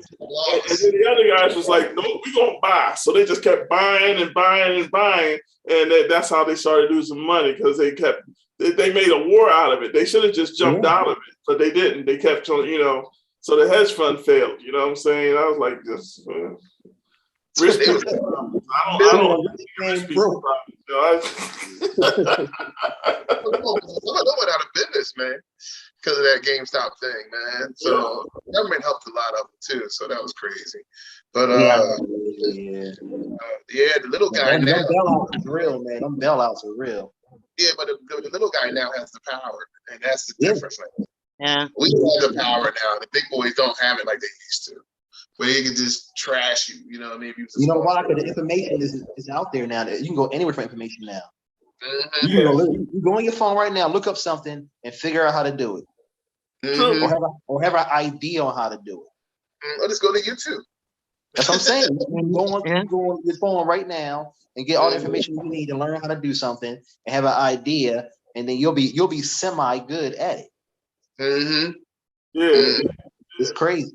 then the other guys was like, no, we're going to buy. So they just kept buying and buying and buying. And that's how they started losing money, because they made a war out of it. They should have just jumped out of it, but they didn't. They kept on, you know, so the hedge fund failed. You know what I'm saying? I was like, just rich people. I don't rich people problems. Someone went out of business, man, because of that GameStop thing, man. So government helped a lot of them too. So that was crazy. But the little guy now. Them bailouts is real, man. Them bailouts are real. Yeah, but the little guy now has the power, and that's the difference. Yeah. We have the power now. The big boys don't have it like they used to, where they can just trash you. You know what I mean? You know why? Because the information is out there now. You can go anywhere for information now. Mm-hmm. You go on your phone right now, look up something, and figure out how to do it. Mm-hmm. Or have an idea on how to do it. Or just go to YouTube. That's what I'm saying. You go on your phone right now and get all the information you need to learn how to do something and have an idea, and then you'll be semi good at it. Mm-hmm. Yeah. It's crazy.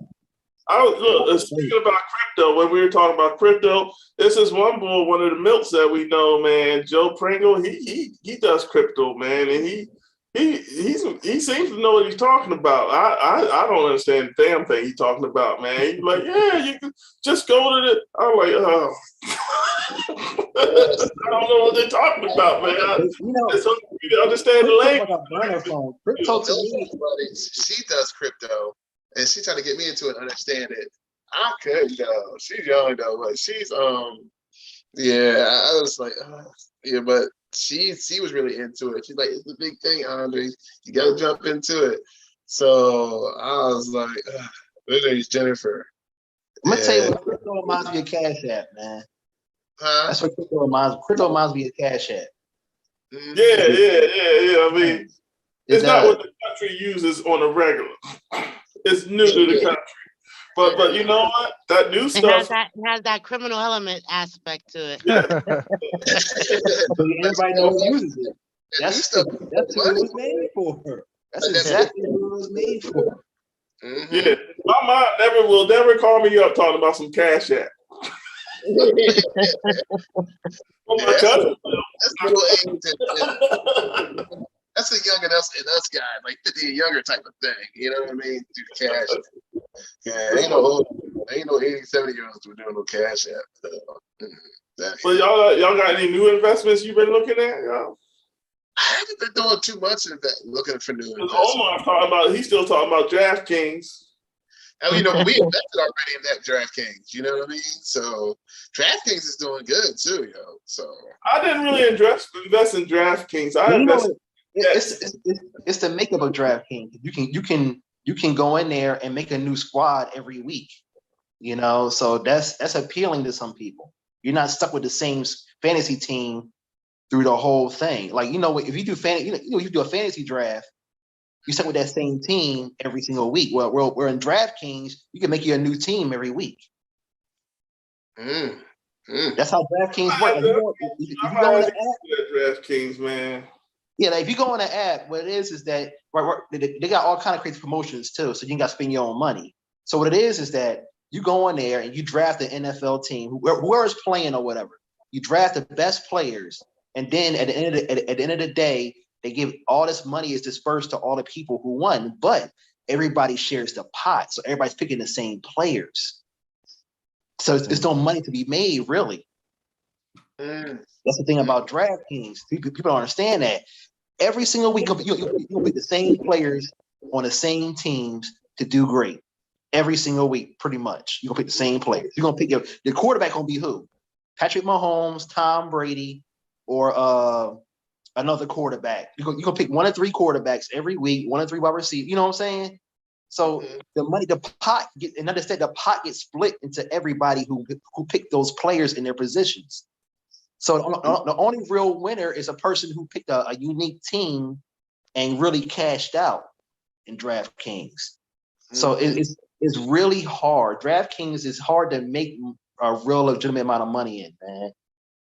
Speaking about crypto, when we were talking about crypto, this is one of the milks that we know, man. Joe Pringle, he does crypto, man, and he seems to know what he's talking about. I don't understand the damn thing he's talking about, man. He's like, yeah, you can just go to the. I'm like, oh, I don't know what they're talking about, man. It's hard for me to understand the language. Crypto to me, she does crypto, and she trying to get me into it, understand it. I could though. She's young though, but she's I was like, but she was really into it. She's like, it's a big thing, Andre. You gotta jump into it. So I was like, her name's Jennifer. I'm gonna tell you what crypto reminds me of Cash App, man. Huh? That's what crypto reminds me. Crypto reminds me of Cash App. Mm-hmm. Yeah. I mean, it's not what the country uses on a regular. It's new to the country. But you know what? That new stuff has that criminal element aspect to it. Everybody knows who uses it. That's what it was made for. That's exactly what it was made for. Mm-hmm. Yeah, my mom will never call me up talking about some Cash App. My cousin. That's middle age. That's a young and us guy, like 50 and younger type of thing. You know what I mean? Do Cash App. Yeah, ain't no 80, 70-year-olds who are doing no Cash App. So y'all got any new investments you've been looking at, y'all? I haven't been doing too much of that, looking for new investments. Omar he's still talking about DraftKings. And we invested already in that DraftKings, you know what I mean? So DraftKings is doing good too, yo. So I didn't really invest in DraftKings. It's the makeup of DraftKings. You can go in there and make a new squad every week. You know, so that's appealing to some people. You're not stuck with the same fantasy team through the whole thing. Like, you know, if you do you do a fantasy draft, you stuck with that same team every single week. Well, we're in DraftKings, you can make you a new team every week. That's how DraftKings work. Like, if you go on the app, DraftKings, man. Yeah, like if you go on the app, what it is that they got all kind of crazy promotions too, so you ain't got to spend your own money. So what it is that you go in there and you draft an NFL team, whoever's playing or whatever. You draft the best players, and then at the end of the day, they give all this money is dispersed to all the people who won, but everybody shares the pot, so everybody's picking the same players. So it's no money to be made, really. That's the thing about DraftKings. People don't understand that. Every single week, you'll pick the same players on the same teams to do great. Every single week, pretty much. You're going to pick the same players. You're going to pick your quarterback going to be who? Patrick Mahomes, Tom Brady, or another quarterback. You're going to pick one of three quarterbacks every week, one of three wide receivers. You know what I'm saying? So the pot gets split into everybody who picked those players in their positions. So the only real winner is a person who picked a unique team and really cashed out in DraftKings. So it's really hard. DraftKings is hard to make a real legitimate amount of money in, man.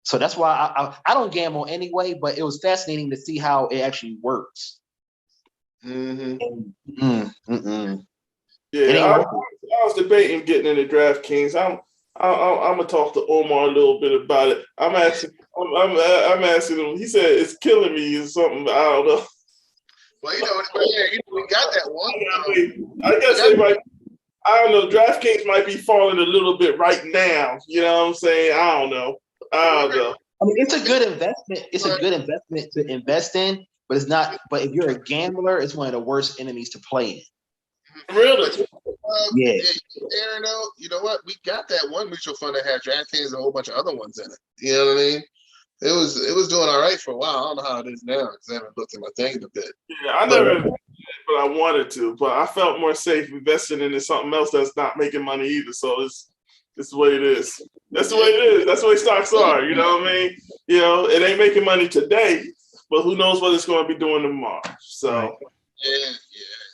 So that's why I don't gamble anyway, but it was fascinating to see how it actually works. Yeah, Anyway. I was debating getting into DraftKings. I'm gonna talk to Omar a little bit about it. I'm asking him. He said it's killing me or something. I don't know. Well, we got that one. I guess they might. I don't know. DraftKings might be falling a little bit right now. You know what I'm saying? I don't know. I mean, it's a good investment. It's a good investment to invest in, but it's not. But if you're a gambler, it's one of the worst enemies to play in. Really? Yeah. Aaron, though, you know what? We got that one mutual fund that had DraftKings and a whole bunch of other ones in it. You know what I mean? It was doing all right for a while. I don't know how it is now because I haven't looked at my thing in a bit. Yeah, I never invested, but I wanted to. But I felt more safe investing into something else that's not making money either. So it's the way it is. That's the way it is. That's the way stocks are. You know what I mean? You know, it ain't making money today, but who knows what it's going to be doing tomorrow. So yeah.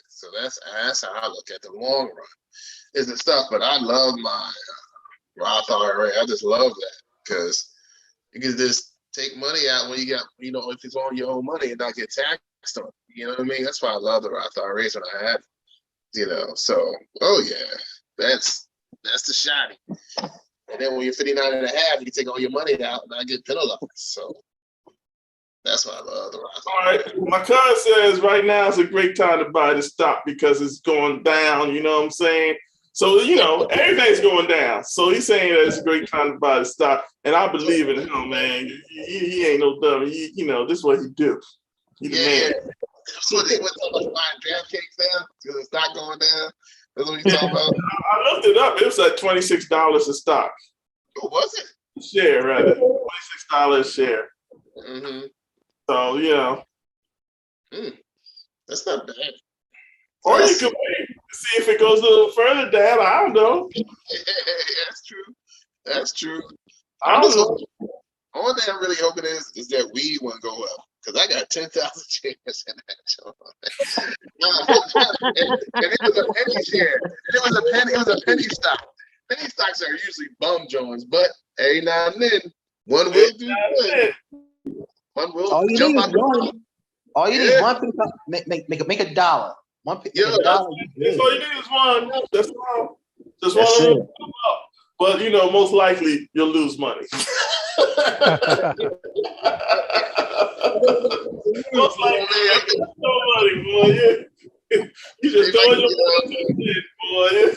So that's how I look at the long run. Is the stuff, but I love my Roth IRA. I just love that because you can just take money out when you got, if it's on your own money and not get taxed on it. You know what I mean? That's why I love the Roth IRAs when I had, So, that's the shiny. And then when you're 59 and a half, you can take all your money out and not get penalized. So that's why I love the Roth. All right. My cousin says right now is a great time to buy the stock because it's going down. You know what I'm saying? So, everything's going down. So he's saying that it's a great time to buy the stock. And I believe in him, man. He ain't no dummy. This is what he do. He's the man. So they went talking about buying DraftKings now because it's not going down. That's what you're talking about. I looked it up. It was like $26 a stock. What was it? Share, rather. $26 a share. Mm-hmm. So, That's not bad. Or you could wait to see if it goes a little further down. I don't know. That's true. I don't know. Only thing I'm really hoping is that weed won't go up. Because I got 10,000 shares in that joint. and it was a penny share. And it was a penny stock. Penny stocks are usually bum joints, but every now and then, one will do good. One will jump out the bottom. All you need is one penny, make a dollar. One penny, that's all you need is one. That's all. Just one of them. But most likely you'll lose money. Most likely you'll lose no money, boy. You just throw your money, boy.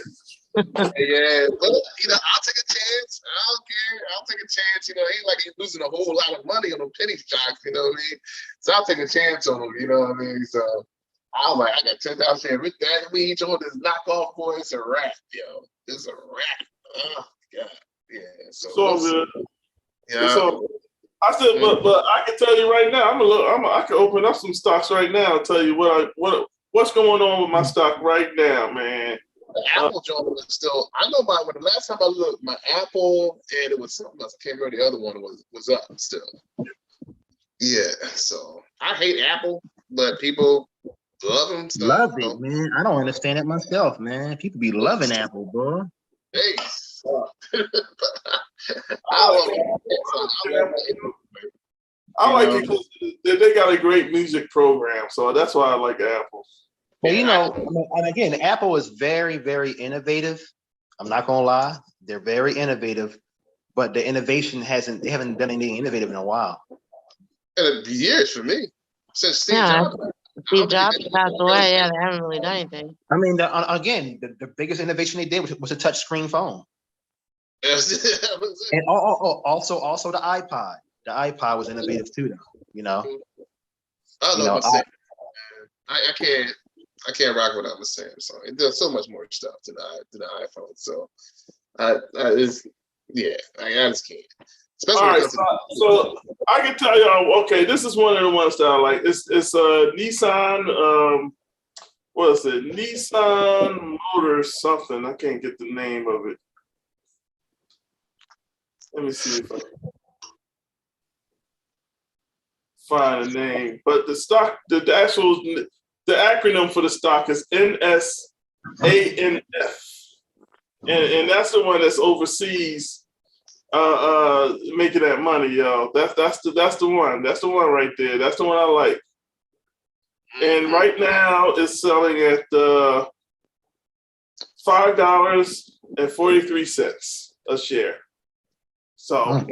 Yeah, but I'll take a chance. I don't care. I'll take a chance. It ain't like he's losing a whole lot of money on them penny stocks. You know what I mean? So I'll take a chance on them. You know what I mean? So I was like, I got 10,000 shares. With that, we each on this knockoff, boy. It's a wrap, yo. It's a wrap. Oh God, yeah. So good. Yeah. So I said, but I can tell you right now. I can open up some stocks right now and tell you what's going on with my stock right now, man. The Apple joint was still. I know when the last time I looked, my Apple and it was something else. I can't remember the other one was up still. Yeah, so I hate Apple, but people love them. So, Love it, man. I don't understand it myself, man. People be loving Apple, bro. Hey, I like it because they got a great music program, so that's why I like Apple. Well, you know, and again, Apple is very, very innovative. I'm not gonna lie, they're very innovative, but the innovation they haven't done anything innovative in a while. Years for me since Steve Yeah. Jobs. Steve Jobs passed away. Yeah, they haven't really done anything. I mean, the biggest innovation they did was a touch screen phone. And also the iPod. The iPod was innovative too, though. You know. I love my Samsung. I can't rock without my Samsung. It does so much more stuff than the iPhone. So I just can't. Especially all right, so I can tell y'all. Okay, this is one of the ones that I like. It's Nissan. What is it? Nissan Motors something. I can't get the name of it. Let me see if I can find a name. But the stock, the acronym for the stock is NSANF, and that's the one that's overseas, making that money, yo. That's the one. That's the one right there. That's the one I like. And right now it's selling at $5.43 a share. So,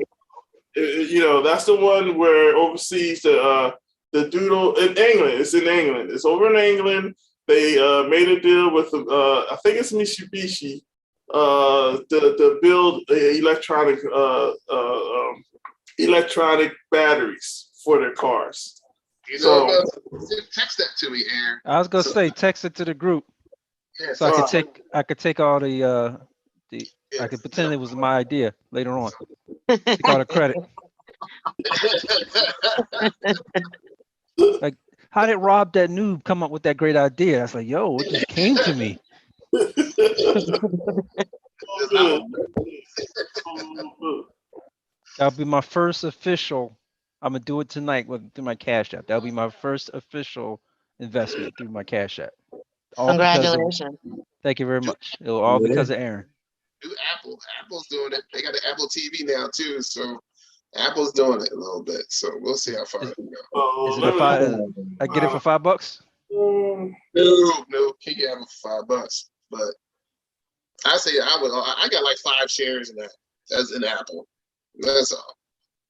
that's the one where overseas the Doodle in England. It's in England. It's over in England. They made a deal with I think it's Mitsubishi to build electronic batteries for their cars. Text that to me, Aaron. I was gonna say text it to the group, so I could take all the I could pretend it was my idea later on. Take all the credit. Like, how did Rob that noob come up with that great idea? I was like, yo, it just came to me. That'll be my first official. I'm gonna do it tonight through my Cash App. That'll be my first official investment through my Cash App. Congratulations. Thank you very much. It'll all because of Aaron. Apple's doing it. They got the Apple TV now too, so Apple's doing it a little bit. So we'll see how far it can go. Is it I get it for $5? No, can't get it for $5. But I say I got like 5 shares in that. That's in Apple. That's all.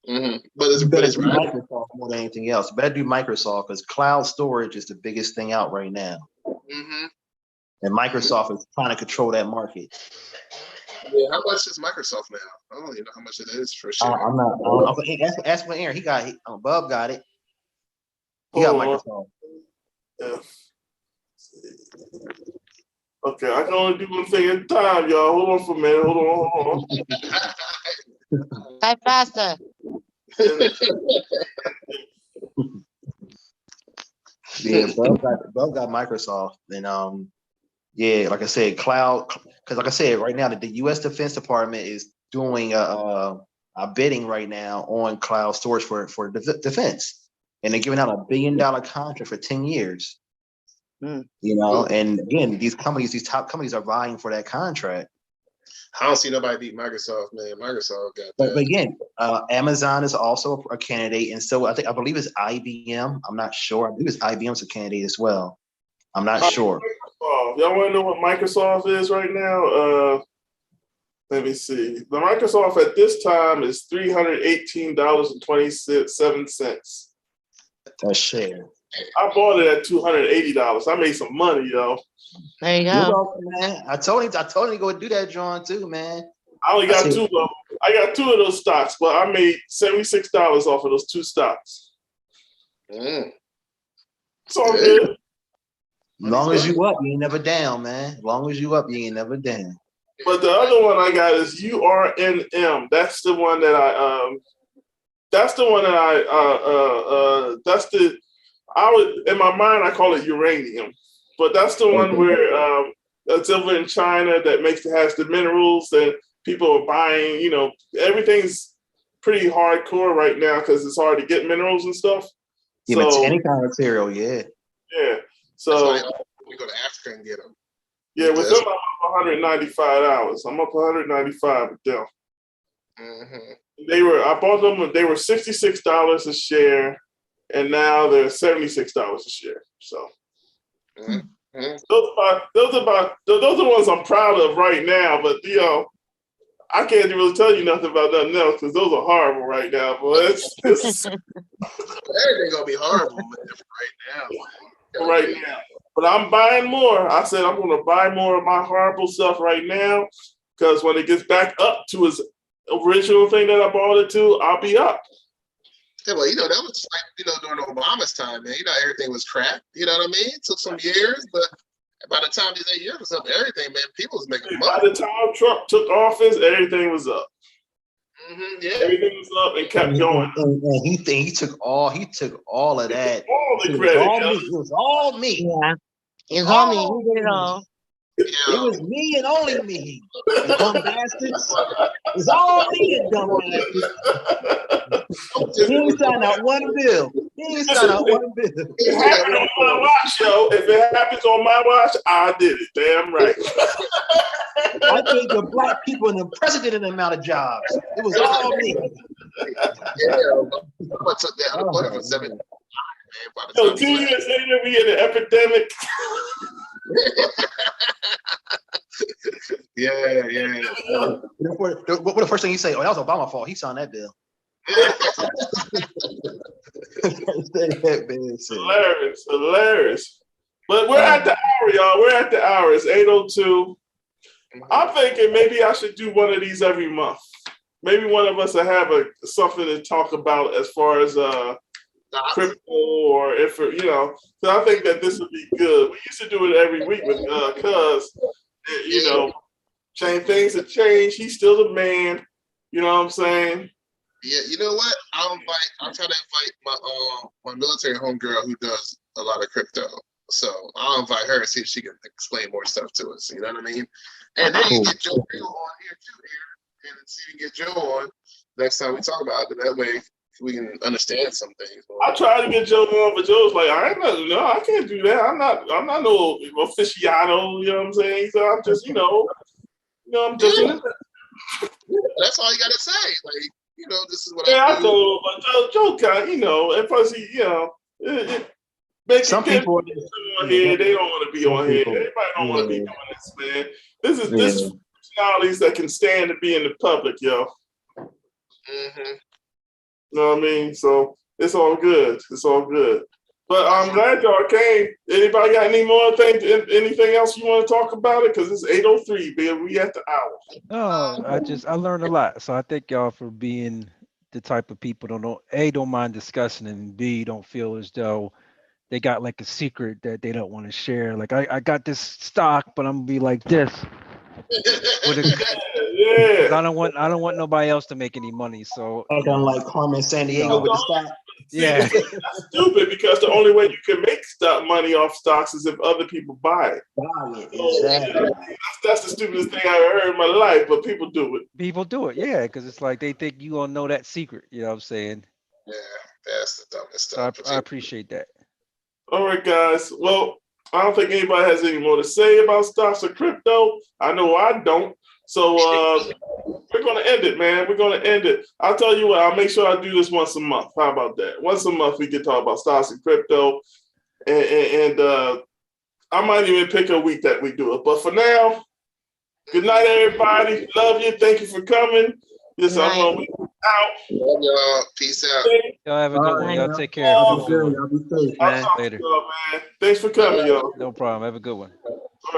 Mm-hmm. But it's right. Microsoft more than anything else. Better do Microsoft because cloud storage is the biggest thing out right now. Mm-hmm. And Microsoft is trying to control that market. Yeah, how much is Microsoft now? I don't even know how much it is for sure. I'm not. Ask for Aaron. He got it. Bub got it. He got Microsoft. Yeah. Okay, I can only do one thing at a time, y'all. Hold on for a minute. Hold on. Type faster. Yeah, Bub got Microsoft, and like I said, cloud. Because like I said, right now the U.S. Defense Department is doing a bidding right now on cloud storage for defense, and they're giving out $1 billion contract for 10 years. And again, these top companies are vying for that contract. I don't see nobody beat Microsoft, man. Microsoft got that. But again, Amazon is also a candidate, and so I believe it's IBM. I'm not sure. I believe it's IBM's a candidate as well. I'm not sure. Y'all want to know what Microsoft is right now? Let me see. The Microsoft at this time is $318.27. A share. I bought it at $280. I made some money, yo. There you go. Man. I told him to go do that, John, too, man. I only got 2 of them. I got 2 of those stocks, but I made $76 off of those 2 stocks. It's all good. As long as you up, you ain't never down, man. As long as you up, you ain't never down. But the other one I got is URNM. That's the one that in my mind I call it uranium, but that's the one where that's over in China that has the minerals, and people are buying. You know, everything's pretty hardcore right now because it's hard to get minerals and stuff. Yeah, So any kind of material, yeah. yeah, so we go to Africa and get them. yeah, with them I'm up $195. I'm up $195 with them. I bought them. They were $66 a share, and now they're $76 a share. So those are the ones I'm proud of right now. But you know, I can't really tell you nothing about nothing else because those are horrible right now. But it's everything gonna be horrible right now. Right now. But I'm buying more. I said I'm going to buy more of my horrible stuff right now because when it gets back up to its original thing that I bought it to, I'll be up. Yeah, well, you know, that was like, you know, during Obama's time, man. You know, everything was crap. You know what I mean? It took some years, but by the time these 8 years was up, everything, man, people was making money. By the time Trump took office, everything was up. Yeah. Everything was up and kept going. And he took all of that. All the credit. It was all me. Yeah. It's all me. He did it all. It was me and only me. You dumb bastards. It's all me, you dumb bastards. He ain't signed out one bill. If it happened on my watch, yo. If it happens on my watch, I did it. Damn right. I gave the black people an unprecedented amount of jobs. It was all me. Yeah, I took that unemployment for 7 years. So 2 years later, we had an epidemic. Yeah. What the first thing you say? Oh, that was Obama's fault. He signed that bill. Hilarious. But we're at the hour, y'all. We're at the hour. It's 8:02. I'm thinking maybe I should do one of these every month. Maybe one of us will have something to talk about as far as crypto, or if you know. So I think that this would be good. We used to do it every week with Cuz, you know, things have changed. He's still the man. You know what I'm saying? Yeah, you know what? I'm trying to invite my military homegirl who does a lot of crypto. So I'll invite her and see if she can explain more stuff to us. You know what I mean? And then you get Joe on here too, and see if we get Joe on next time we talk about it. That way we can understand some things. I tried to get Joe on, but Joe's like, I can't do that. I'm not no aficionado. You know what I'm saying? So I'm just, I'm just. That's all you gotta say. Like, this is what I know, but Joe kind, and plus some people on here, they don't want to be on here. Everybody don't want to be doing this, man. This is personalities that can stand to be in the public, yo. Mm-hmm. You know what I mean? So it's all good. It's all good. But I'm glad y'all came. Anybody got any more things? Anything else you want to talk about it? Because it's 8:03, man. We at the hour. No, I learned a lot. So I thank y'all for being the type of people that don't mind discussing, and B, don't feel as though they got like a secret that they don't want to share. Like I got this stock, but I'm gonna be like this. Yeah. I don't want nobody else to make any money. So I'm like Carmen Sandiego with the stock. Yeah, that's stupid because the only way you can make money off stocks is if other people buy it. Exactly. That's the stupidest thing I ever heard in my life, but people do it. People do it, yeah, because it's like they think you gonna know that secret. You know what I'm saying? Yeah, that's the dumbest stuff. So I appreciate that. All right, guys. Well, I don't think anybody has any more to say about stocks or crypto. I know I don't. So we're going to end it, man. We're going to end it. I'll tell you what, I'll make sure I do this once a month. How about that? Once a month, we can talk about stocks and crypto. And I might even pick a week that we do it. But for now, good night, everybody. Love you. Thank you for coming. Yes, I'm going to out. Love y'all. Peace out. Y'all have a good one. Y'all take care. Have a good one. Y'all be safe, man. Later. Man. Thanks for coming, y'all. No problem. Have a good one.